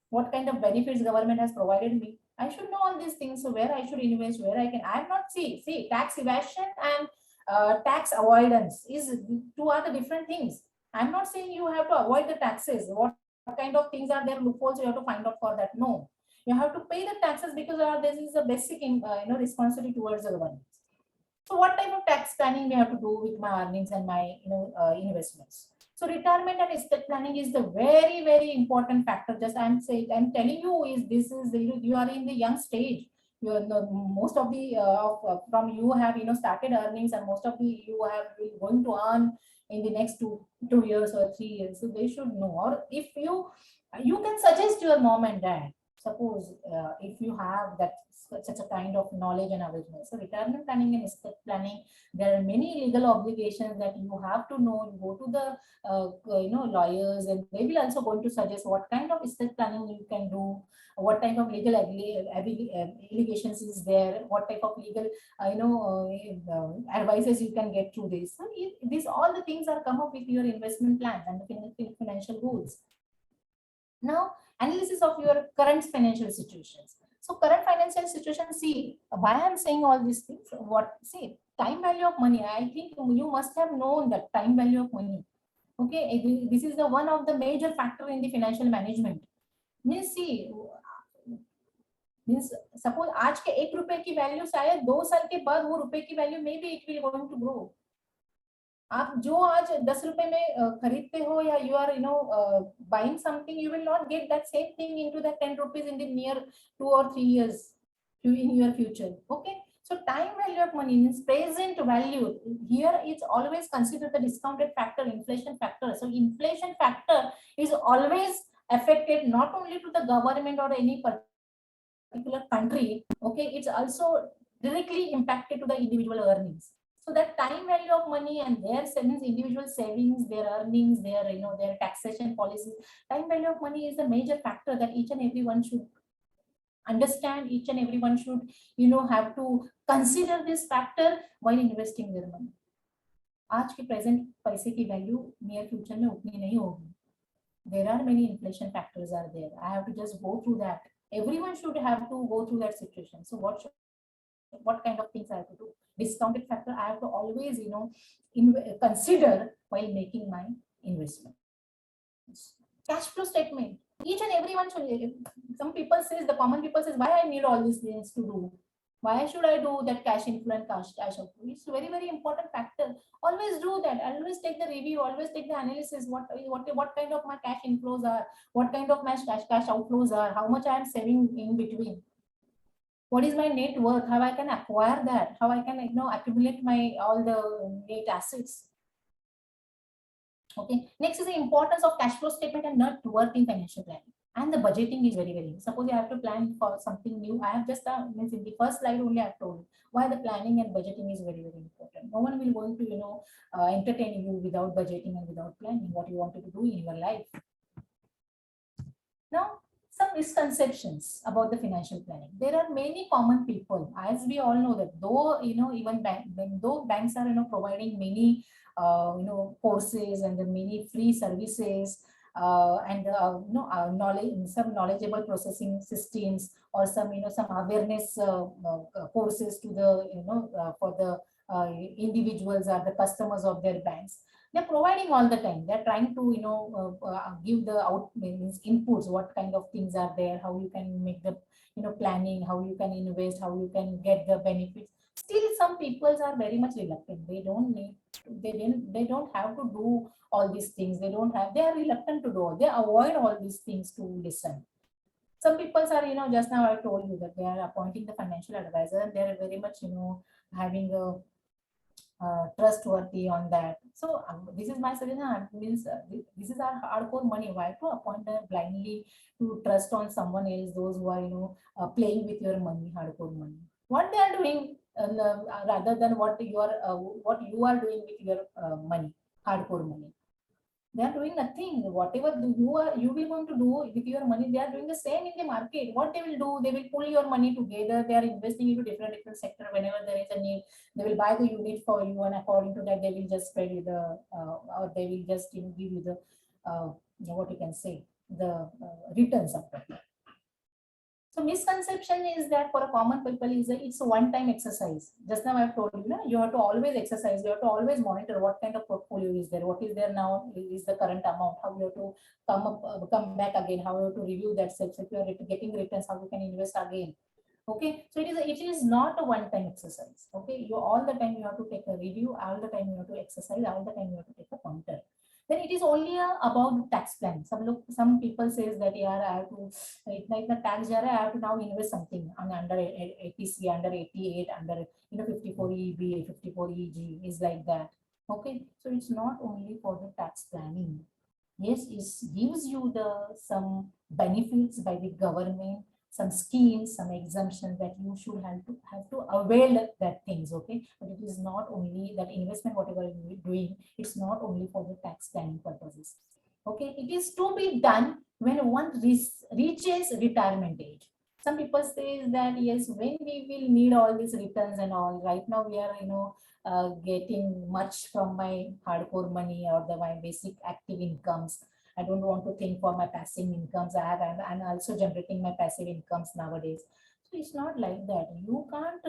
What kind of benefits government has provided me? I should know all these things. So where I should invest, where I can, I'm not see tax evasion and tax avoidance is two are the different things. I'm not saying you have to avoid the taxes. What kind of things are there, loopholes you have to find out for that? No, you have to pay the taxes because this is a basic responsibility towards the government. So what type of tax planning we have to do with my earnings and my investments? So retirement and estate planning is the very, very important factor. Just I'm telling you is this is you are in the young stage. You are most of the from you have started earnings, and most of the you have going to earn in the next two years or 3 years. So they should know. Or if you can suggest your mom and dad. Suppose if you have that such a kind of knowledge and awareness. So retirement planning and estate planning, there are many legal obligations that you have to know. You go to the lawyers, and they will also going to suggest what kind of estate planning you can do, what type of legal allegations is there, what type of legal advices you can get through this. So these all the things are come up with your investment plans and the financial goals. Now, analysis of your current financial situations. So current financial situation, see, why I'm saying all these things, time value of money. I think you must have known that time value of money. Okay, this is the one of the major factor in the financial management. Means see, means suppose आज के 1 रुपए की value शायद 2 साल के बाद वो रुपए की वैल्यू में भी it will going to grow. आप जो आज 10 रुपए में खरीदते हो या you are buying something, you will not get that same thing into the 10 rupees in the near 2 or 3 years in your future. Okay, so time value of money means present value. Here it's always considered the discounted factor, inflation factor. So inflation factor is always affected not only to the government or any particular country. Okay, it's also directly impacted to the individual earnings. So that time value of money and their savings, individual savings, their earnings, their taxation policies, time value of money is a major factor that each and everyone should understand. Each and everyone should, have to consider this factor while investing their money. आज के present पैसे की value near future में उतनी नहीं होगी. There are many inflation factors are there. I have to just go through that. Everyone should have to go through that situation. So what kind of things I have to do? Discounted factor I have to always consider while making my investment. Cash flow statement, each and everyone should. Some people says, the common people says, why I need all these things to do, why should I do that cash inflow and cash outflow? It's a very, very important factor. Always do that. Always take the review, always take the analysis. What kind of my cash inflows are, what kind of my cash outflows are, how much I am saving in between. What is my net worth? How I can acquire that? How I can accumulate my all the net assets? Okay. Next is the importance of cash flow statement and net worth in financial planning. And the budgeting is very, very. Suppose you have to plan for something new. I have just means in the first slide only I have told why the planning and budgeting is very, very important. No one will going to entertain you without budgeting and without planning what you wanted to do in your life. Now, some misconceptions about the financial planning. There are many common people, as we all know that though even though banks are providing many courses and the many free services and knowledge, some knowledgeable processing systems, or some some awareness courses to the for the individuals or the customers of their banks. They're providing all the time. They're trying to give the means inputs, what kind of things are there, how you can make the planning, how you can invest, how you can get the benefits. Still some people are very much reluctant. They don't need, they don't have to do all these things. They are reluctant to do. They avoid all these things to listen. Some people are just now I told you that they are appointing the financial advisor, and they are very much having a trustworthy on that. So this is my suggestion. Means this is our hardcore money. Why to appoint them blindly to trust on someone else? Those who are playing with your money, hardcore money. What they are doing rather than what you are doing with your money, hardcore money. They are doing nothing. Whatever you will going to do with your money, they are doing the same in the market. What they will do, they will pull your money together. They are investing into different sector. Whenever there is a need, they will buy the unit for you, and according to that, they will just pay you the or they will just give you the what you can say, the returns of that. So misconception is that for a common people is it's a one-time exercise. Just now I've told you, you have to always exercise. You have to always monitor what kind of portfolio is there, what is there now, is the current amount, how you have to come back again, how you have to review that self. If you are getting returns, how you can invest again. Okay, so it is not a one-time exercise. Okay, you all the time you have to take a review, all the time you have to exercise, all the time you have to take a pointer. Then it is only about tax plan. Some people says that I have to, like the tax jar, I have to now invest something on under 80C, under 88, under 54EB, 54EG is like that. Okay, so it's not only for the tax planning. Yes, it gives you some benefits by the government, some schemes, some exemption that you should have to avail that things. Okay, but it is not only that investment, whatever you're doing, it's not only for the tax planning purposes. Okay, it is to be done when one reaches retirement age. Some people say that yes, when we will need all these returns and all. Right now we are getting much from my hardcore money or my basic active incomes. I don't want to think for my passive incomes. I'm also generating my passive incomes nowadays. So it's not like that. You can't,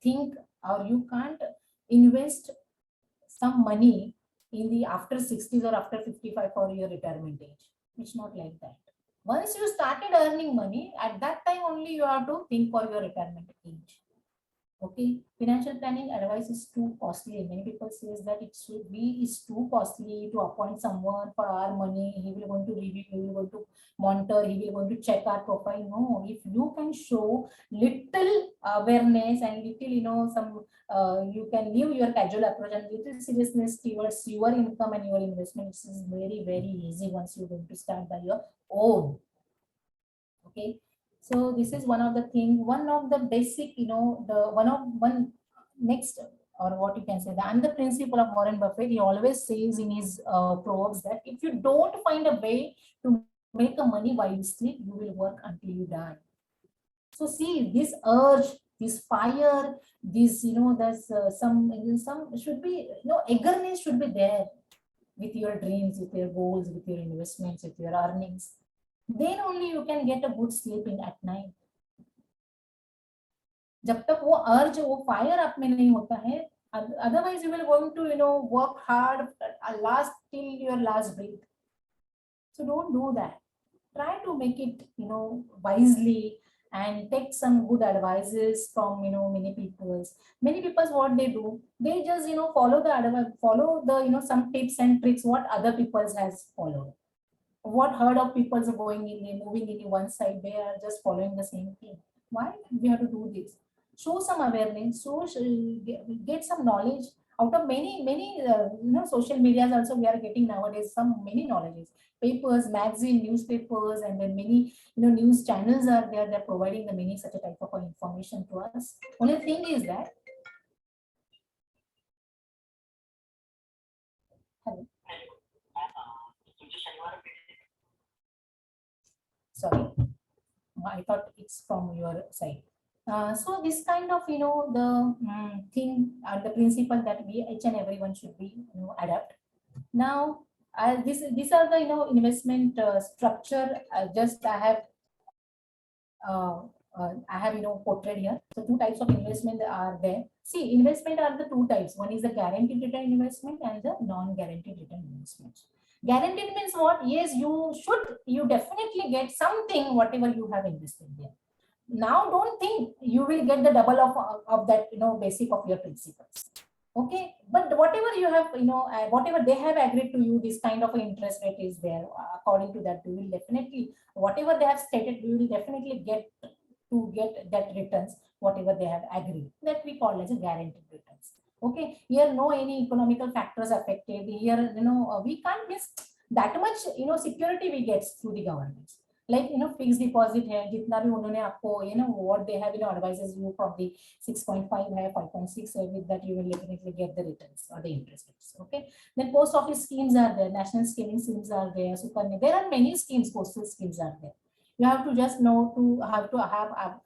think, or you can't invest some money in the after 60s or after 55 for your retirement age. It's not like that. Once you started earning money, at that time only you have to think for your retirement age. Okay, financial planning advice is too costly. Many people says that it's too costly to appoint someone for our money. He will going to review, he will going to monitor, he will going to check our profile. No, if you can show little awareness and little, some you can leave your casual approach and little seriousness towards your income and your investment. This is very, very easy once you're going to start by your own. Okay. So this is one of the things, one of the basic, one next, or what you can say, the principle of Warren Buffett. He always says in his proverbs that if you don't find a way to make a money while you sleep, you will work until you die. So see, this urge, this fire, this, there's some should be, eagerness should be there with your dreams, with your goals, with your investments, with your earnings. Then only you can get a good sleeping at night. जब तक वो urge, वो fire आप में नहीं होता है, otherwise you will going to work hard last till your last breath. So don't do that. Try to make it wisely and take some good advices from many people. Many people, what they do, they just follow the advice, follow the some tips and tricks what other people has followed. What herd of people are going in, moving in one side, they are just following the same thing. Why we have to do this? Show some awareness, get some knowledge out of many social medias also we are getting nowadays some many knowledges, papers, magazine, newspapers, and then many news channels are there. They're providing the many such a type of information to us. Only thing is that hello. Sorry, I thought it's from your side. So this kind of the thing and the principle that we each and everyone should be adapt. Now, these are the investment structure. I have portrayed here. So two types of investment are there. See, investment are the two types. One is the guaranteed return investment and the non-guaranteed return investment. Guaranteed means what? Yes, you definitely get something whatever you have invested there. Now don't think you will get the double of that basic of your principles. Okay, but whatever you have whatever they have agreed to you, this kind of interest rate is there. According to that, you will definitely, whatever they have stated, you will definitely get that returns whatever they have agreed, that we call as a guaranteed returns. Okay, here no any economical factors affected here. We can't miss that much security we get through the government, like fixed deposit hai, jitna bhi unhone aapko what they have advises you from the 6.5 hai, 5.6 hai, with that you will definitely get the returns or the interest rates. Okay, then post office schemes are there, national saving schemes are there, Sukanya, there are many schemes, postal schemes are there. You have to just know to have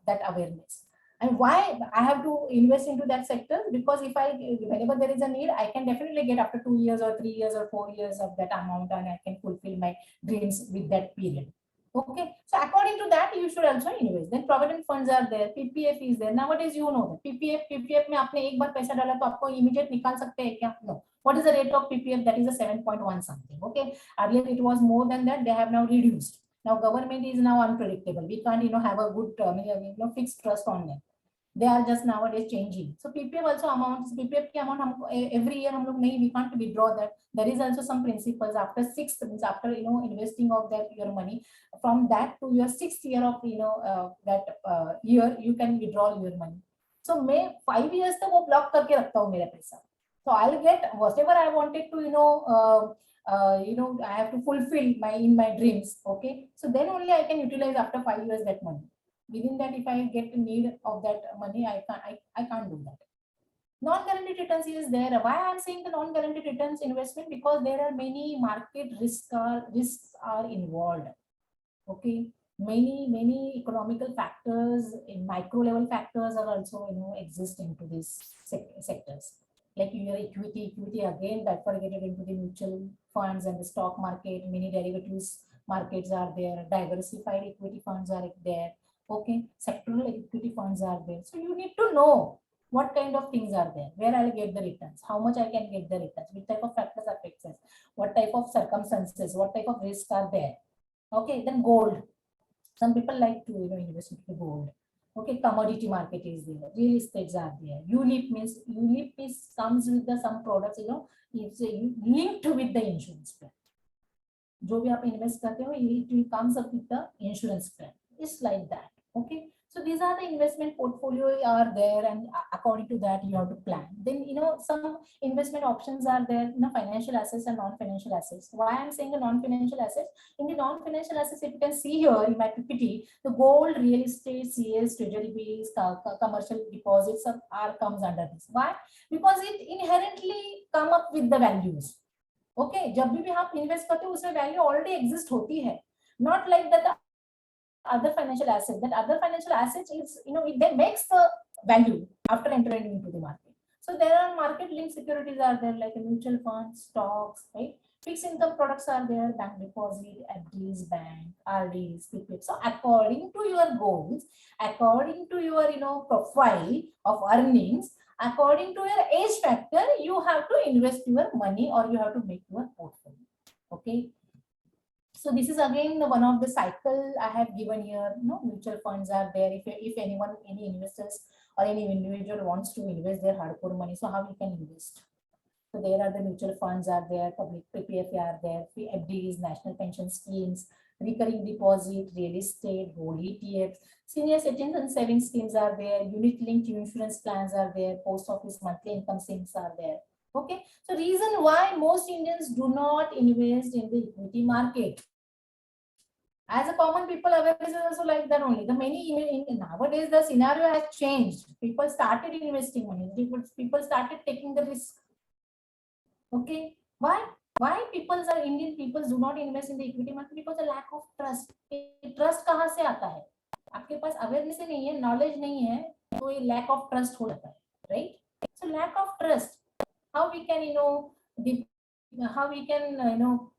that awareness. And why I have to invest into that sector? Because whenever there is a need, I can definitely get after 2 years or 3 years or 4 years of that amount, and I can fulfill my dreams with that period. Okay, so according to that, you should also invest. Then provident funds are there, PPF is there. Nowadays, you know that PPF में आपने एक बार पैसा डाला तो आपको immediate निकाल सकते हैं क्या? No. What is the rate of PPF? That is a 7.1 something. Okay, earlier it was more than that. They have now reduced. Now government is now unpredictable. We can't have a good fixed trust on them. They are just nowadays changing. So PPF also amounts, PPF ki amount every year we can't withdraw that. There is also some principles after 6 months, after investing of that your money, from that to your 6th year of year you can withdraw your money. So मैं 5 years तक वो block करके रखता हूँ मेरा पैसा. So I'll get whatever I wanted to I have to fulfill my dreams. Okay, so then only I can utilize after 5 years that money. Within that, if I get a need of that money, I can't do that. Non-guaranteed returns is there. Why I'm saying the non-guaranteed returns investment? Because there are many market risks are involved. Okay, many economical factors, in micro level factors are also exist into these sectors. Like your equity again bifurcated into the mutual funds and the stock market. Many derivatives markets are there. Diversified equity funds are there. Okay, sectoral equity funds are there. So you need to know what kind of things are there, where I'll get the returns, how much I can get the returns, which type of factors affects us, what type of circumstances, what type of risks are there. Okay, then gold. Some people like to invest into gold. Okay, commodity market is there, real estates are there. ULIP comes with some products, it's linked with the insurance plan. जो भी आप invest करते हो, it comes up with the insurance plan. It's like that. Okay, so these are the investment portfolio are there, and according to that you have to plan. Then some investment options are there, financial assets and non-financial assets. Why I'm saying the non-financial assets? In the non-financial assets, if you can see here in my PPT, the gold, real estate, CS, treasury bills, commercial deposits comes under this. Why? Because it inherently come up with the values. Okay, जब भी आप invest करते हो उसमें value already exist होती है. Not like that other financial assets. That other financial assets is it makes the value after entering into the market. So there are market linked securities are there, like a mutual funds, stocks, right? Fixed income products are there, bank deposit, FDs, bank, RDs, PPF. So according to your goals, according to your profile of earnings, according to your age factor, you have to invest your money or you have to make your portfolio. Okay. So this is again one of the cycle I have given here. Mutual funds are there. If anyone, any investors or any individual wants to invest their hardcore money, so how you can invest? So there are the mutual funds are there, public PPF are there, FDs, national pension schemes, recurring deposit, real estate, gold ETFs, senior citizen savings schemes are there, unit linked insurance plans are there, post office monthly income schemes are there. Okay, so reason why most Indians do not invest in the equity market. As a common people, awareness is also like that only. The nowadays the scenario has changed. People started investing money. People started taking the risk. Okay, why? Why Indian people do not invest in the equity market? Because the lack of trust. Trust कहाँ से आता है? आपके पास awareness ही नहीं है, knowledge नहीं है, तो ये lack of trust हो जाता है, right? So lack of trust. How we can how we can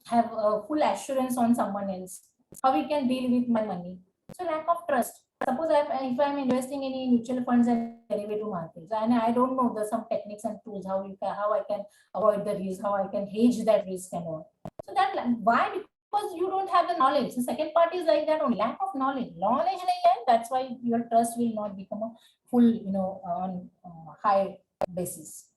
have full assurance on someone else, how we can deal with my money. So lack of trust. Suppose if I'm investing in any mutual funds and derivative markets, and I don't know the some techniques and tools how I can avoid the risk, how I can hedge that risk and all. So that why? Because you don't have the knowledge. The second part is like that, on lack of knowledge. Knowledge nahi hai, that's why your trust will not become a full, on high basis.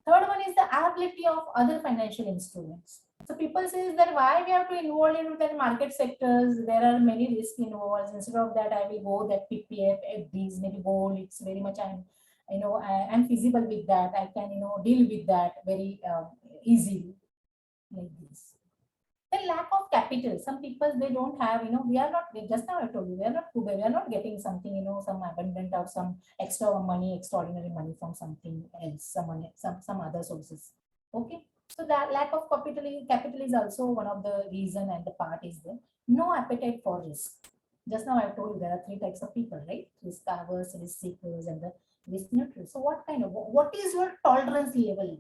Third one is the availability of other financial instruments. So people say that why we have to involve into the market sectors, there are many risks involved. Instead of that, I will go that PPF, FDs, maybe gold. It's very much I'm feasible with that. I can deal with that very easily, like this. Then lack of capital. Some people they don't have, we are not, just now I told you, we are not getting something, some abundant or some extra money, extraordinary money from something else, some other sources. Okay. So that lack of capital is also one of the reason, and the part is there. No appetite for risk. Just now I told you there are 3 types of people, right? Risk averse, risk seekers, and the risk neutral. So what is your tolerance level?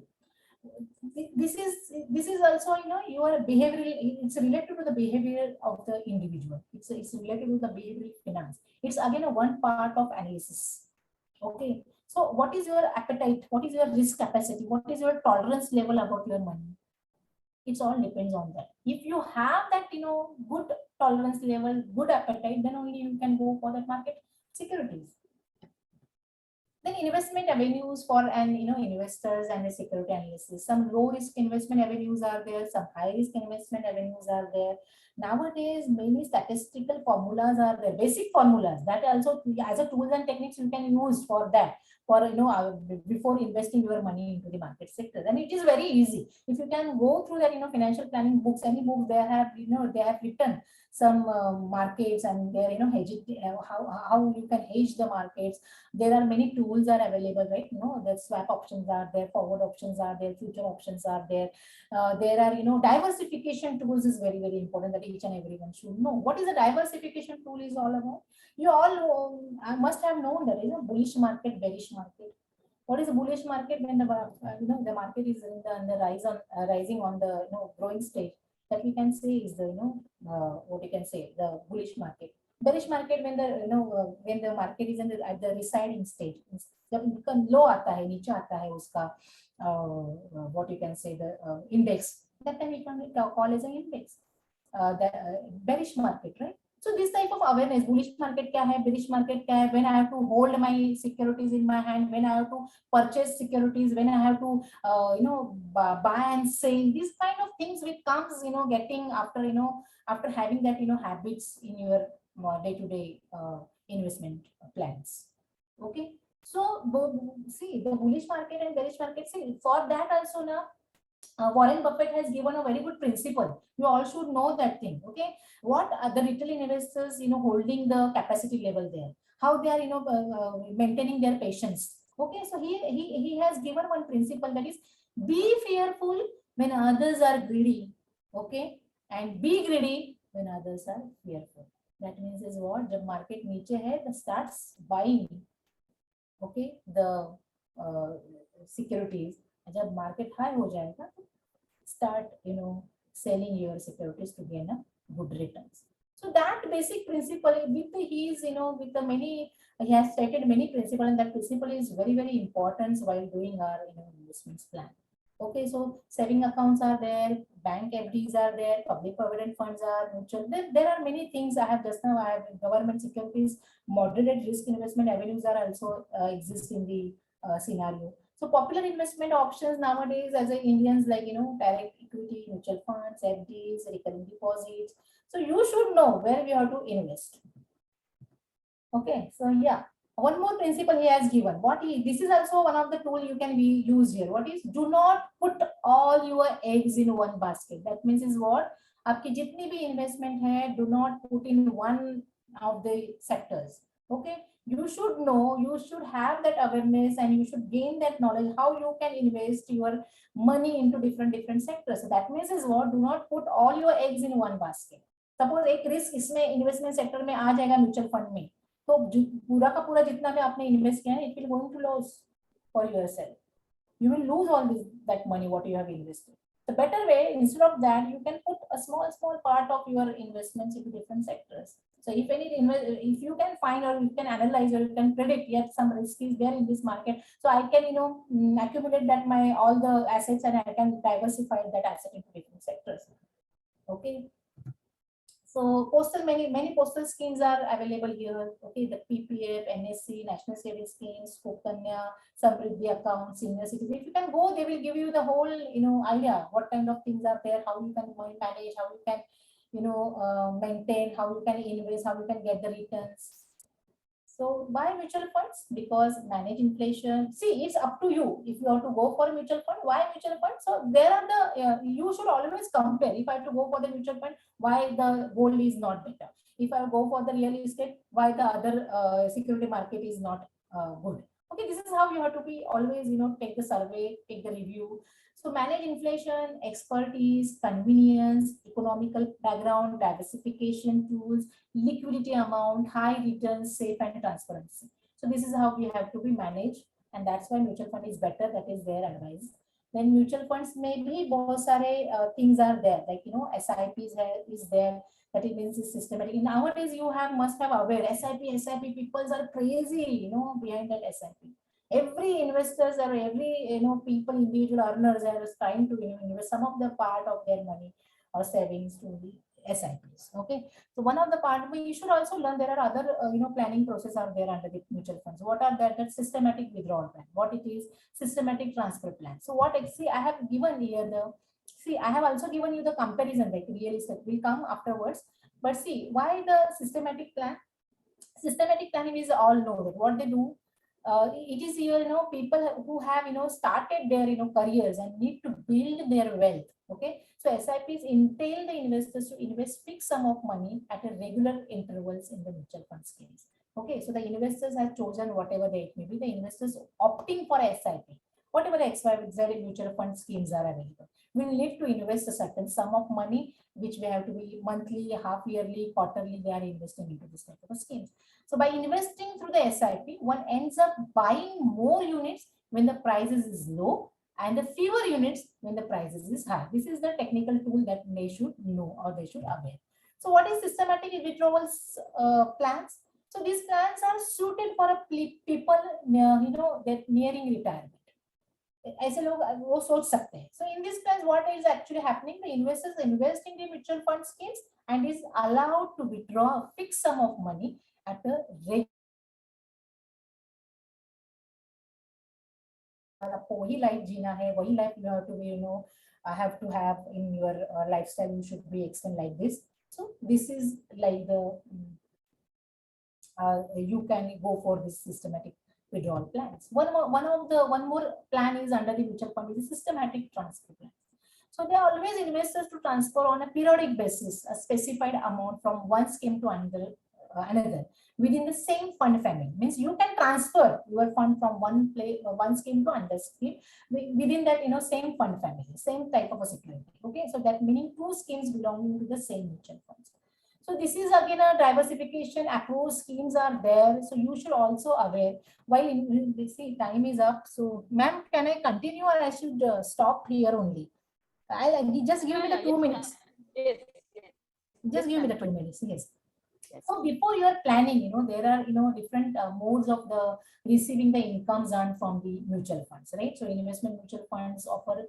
This is also your behavioral, it's related to the behavior of the individual. It's related to the behavioral finance. It's again a one part of analysis. Okay, so what is your appetite, what is your risk capacity, what is your tolerance level about your money? It's all depends on that. If you have that good tolerance level, good appetite, then only you can go for that market securities. Then investment avenues for investors and the security analysis. Some low risk investment avenues are there, some high risk investment avenues are there. Nowadays, many statistical formulas are there, basic formulas that also as a tools and techniques you can use for that, for before investing your money into the market sector. And it is very easy. If you can go through that financial planning books, any book they have they have written some markets, and they're how you can hedge the markets. There are many tools are available, right? The swap options are there, forward options are there, future options are there. There are diversification tools is very, very important that each and everyone should know. What is a diversification tool is all about? You all must have known that bullish market, bearish market. What is a bullish market? When the the market is in the rise on rising on the growing stage, that we can say is the what you can say, the bullish market. Bearish market when the when the market is at the residing stage, जब low आता है, नीचे आता है उसका what you can say, the index, that time we can call as an index. The bearish market, right? So this type of awareness, bullish market क्या है, bearish market क्या है, when I have to hold my securities in my hand, when I have to purchase securities, when I have to buy and sell, these kind of things which comes getting after after having that habits in your day-to-day investment plans. Okay, so see the bullish market and bearish market, see for that also now Warren Buffett has given a very good principle. You all should know that thing. Okay, what are the retail investors holding the capacity level there, how they are maintaining their patience. Okay, so he has given one principle, that is be fearful when others are greedy. Okay, and be greedy when others are fearful. That means is what, the market नीचे है, the starts buying, okay, the securities. जब market high हो जाएगा, start selling your securities to gain a good returns. So that basic principle with with the many, he has stated many principles, and that principle is very, very important while doing our investments plan. Okay, so saving accounts are there, bank FDs are there, public provident funds are mutual. There are many things. I have government securities, moderate risk investment avenues are also exist in the scenario. So popular investment options nowadays as Indians, like direct equity, mutual funds, FDs, recurring deposits. So you should know where we have to invest. Okay, so yeah, One more principle he has given. This is also one of the tool you can be used here. What is, do not put all your eggs in one basket. That means is what? आपकी जितनी भी investment है, do not put in one of the sectors. Okay, you should know, you should have that awareness, and you should gain that knowledge how you can invest your money into different sectors. So that means is what? Do not put all your eggs in one basket. Suppose एक risk इसमें investment sector में आ जाएगा mutual fund में, तो पूरा का पूरा जितना भी आपने इन्वेस्ट किया है, it will going to lose for yourself. You will lose all that money what you have invested. The better way, instead of that, you can put a small part of your investments into different sectors. So if you can find, or you can analyze, or you can predict, yet some risk is there in this market, so I can accumulate that my all the assets, and I can diversify that asset into different sectors. Okay. So many postal schemes are available here. Okay, the PPF, NSC, National Savings Schemes, Kokanya, Samriddhi account, senior citizen. If you can go, they will give you the whole idea what kind of things are there, how you can manage, how you can maintain, how you can invest, how you can get the returns. So buy mutual funds because manage inflation. See, it's up to you. If you have to go for a mutual fund, why mutual fund? So there are the you should always compare. If I have to go for the mutual fund, why the gold is not better? If I go for the real estate, why the other security market is not good? Okay, this is how you have to be always. Take the survey, take the review. So manage inflation, expertise, convenience, economical background, diversification tools, liquidity amount, high returns, safe and transparency. So this is how we have to be managed, and that's why mutual fund is better. That is their advice. Then mutual funds maybe बहुत सारे things are there, like SIPs is there. That it means is systematic. Nowadays you must have aware SIP people are crazy behind that SIP. Every investors or every people, individual earners are trying to invest some of the part of their money or savings to the SIPs. Okay, so one of the part we should also learn, there are other planning process are there under the mutual funds. What are that? That systematic withdrawal plan. What it is? Systematic transfer plan. So what actually I have given here I have also given you the comparison, like real estate will come afterwards. But see, why the systematic plan? Systematic planning is all know that what they do. It is people who have started their careers and need to build their wealth. Okay, so SIPs entail the investors to invest fixed sum of money at a regular intervals in the mutual fund schemes. Okay, so the investors have chosen whatever they may be. The investors opting for SIP, whatever the XYZ mutual fund schemes are available, we will need to invest a certain sum of money, which we have to be monthly, half yearly, quarterly. They are investing into this type of schemes. So by investing through the SIP, one ends up buying more units when the prices is low, and the fewer units when the prices is high. This is the technical tool that they should know or they should aware. So what is systematic withdrawals plans? So these plans are suited for people that nearing retirement. ऐसे लोग वो सोच सकते हैं. So in this plans, what is actually happening? The investors invest in the mutual fund schemes and is allowed to withdraw a fixed sum of money at a rate. आपको वही life जीना है, वही life you have to be have to have in your lifestyle. You should be extend like this. So this is like the you can go for this systematic withdrawal plans. One more plan is under the mutual fund is systematic transfer plan. So they are always investors to transfer on a periodic basis a specified amount from one scheme to another within the same fund family. Means you can transfer your fund from one scheme to another scheme within that same fund family, same type of a security. Okay, so that meaning two schemes belonging to the same mutual funds. So this is again a diversification approach schemes are there. So you should also aware while see time is up. So ma'am, can I continue or I should stop here only? Just give me the 2 minutes. Yes. Just give me the 2 minutes. Yes. So before you are planning, there are different modes of the receiving the incomes earned from the mutual funds, right? So investment mutual funds offer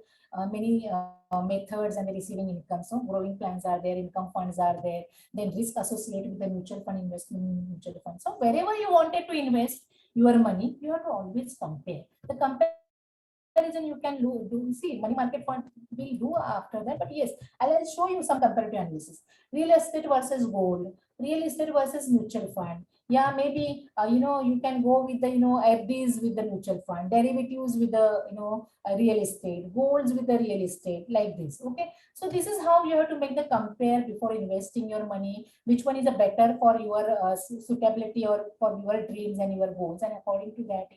many methods and the receiving income. So growing plans are there, income funds are there, then risk associated with the mutual fund investment in mutual funds. So wherever you wanted to invest your money, you have to always compare. The comparison you can do. See, money market fund will do after that, but yes, I'll show you some comparative analysis. Real estate versus gold, real estate versus mutual fund, Yeah, maybe, you can go with the, FDs with the mutual fund, derivatives with the, real estate, golds with the real estate, like this. Okay. So this is how you have to make the compare before investing your money, which one is a better for your suitability or for your dreams and your goals. And according to that,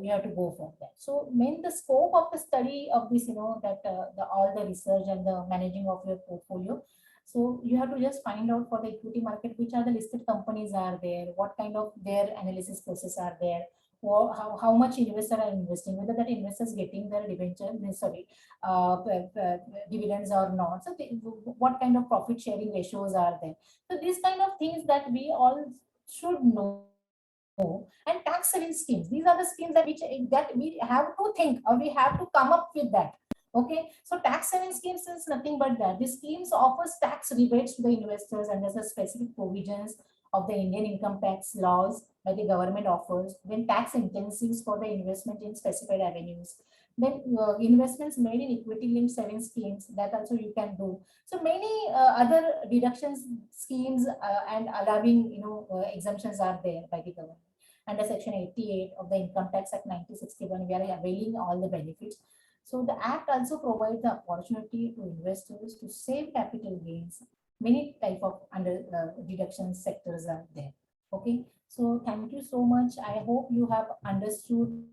you have to go for that. So main the scope of the study of this, that all the research and the managing of your portfolio. So you have to just find out for the equity market, which are the listed companies are there, what kind of their analysis process are there, or how much investors are investing, whether that investors getting their dividends or not. So what kind of profit sharing ratios are there. So these kind of things that we all should know. And tax saving schemes, these are the schemes that we have to think, or we have to come up with that. Okay, so tax saving schemes is nothing but that. These schemes offers tax rebates to the investors under the specific provisions of the Indian income tax laws by the government offers, then tax incentives for the investment in specified avenues, then investments made in equity linked saving schemes, that also you can do. So many other deductions schemes and allowing exemptions are there by the government. Under Section 88 of the Income Tax Act 1961, we are availing all the benefits. So the Act also provides the opportunity to investors to save capital gains. Many type of under deduction sectors are there. Okay, so thank you so much. I hope you have understood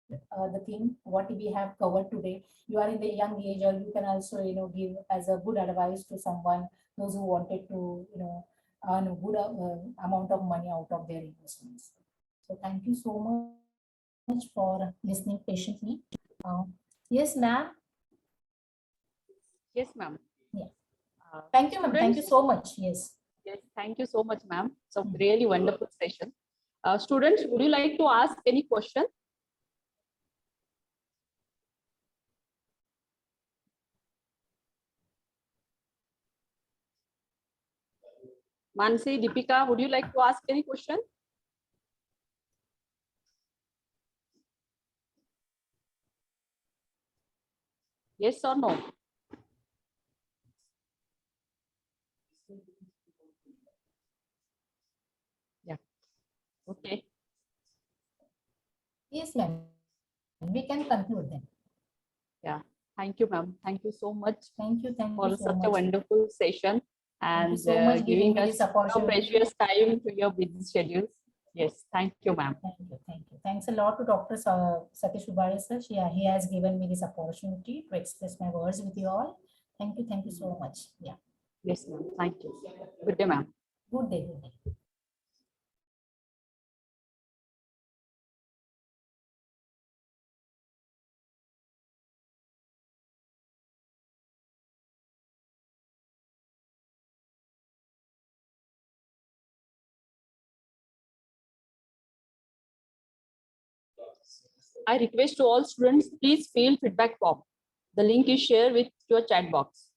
the thing what we have covered today. You are in the young age, or you can also give as a good advice to someone, those who wanted to earn a good amount of money out of their investments. So thank you so much for listening patiently. Yes, ma'am. Yes, ma'am. Yeah. Uh, Thank you, ma'am. Thank you students- so much. Yes. Yes, thank you so much, ma'am. So really wonderful session. Students, would you like to ask any question? Mansi, Deepika, would you like to ask any question? Yes or no? Yeah. Okay. Yes, ma'am. We can conclude then. Yeah. Thank you, ma'am. Thank you so much Thank you. Thank you for so such a much. wonderful session Thank you and so much giving me us this your opportunity. precious time to your busy schedules. Yes. Thank you, ma'am. Thank you. Thank you. Thanks a lot to Dr. Satish Ubari sir. Yeah, he has given me this opportunity to express my words with you all. Thank you. Thank you so much. Yeah. Yes, ma'am. Thank you. Good day, ma'am. Good day. Good day. I request to all students, please fill feedback form. The link is shared with your chat box.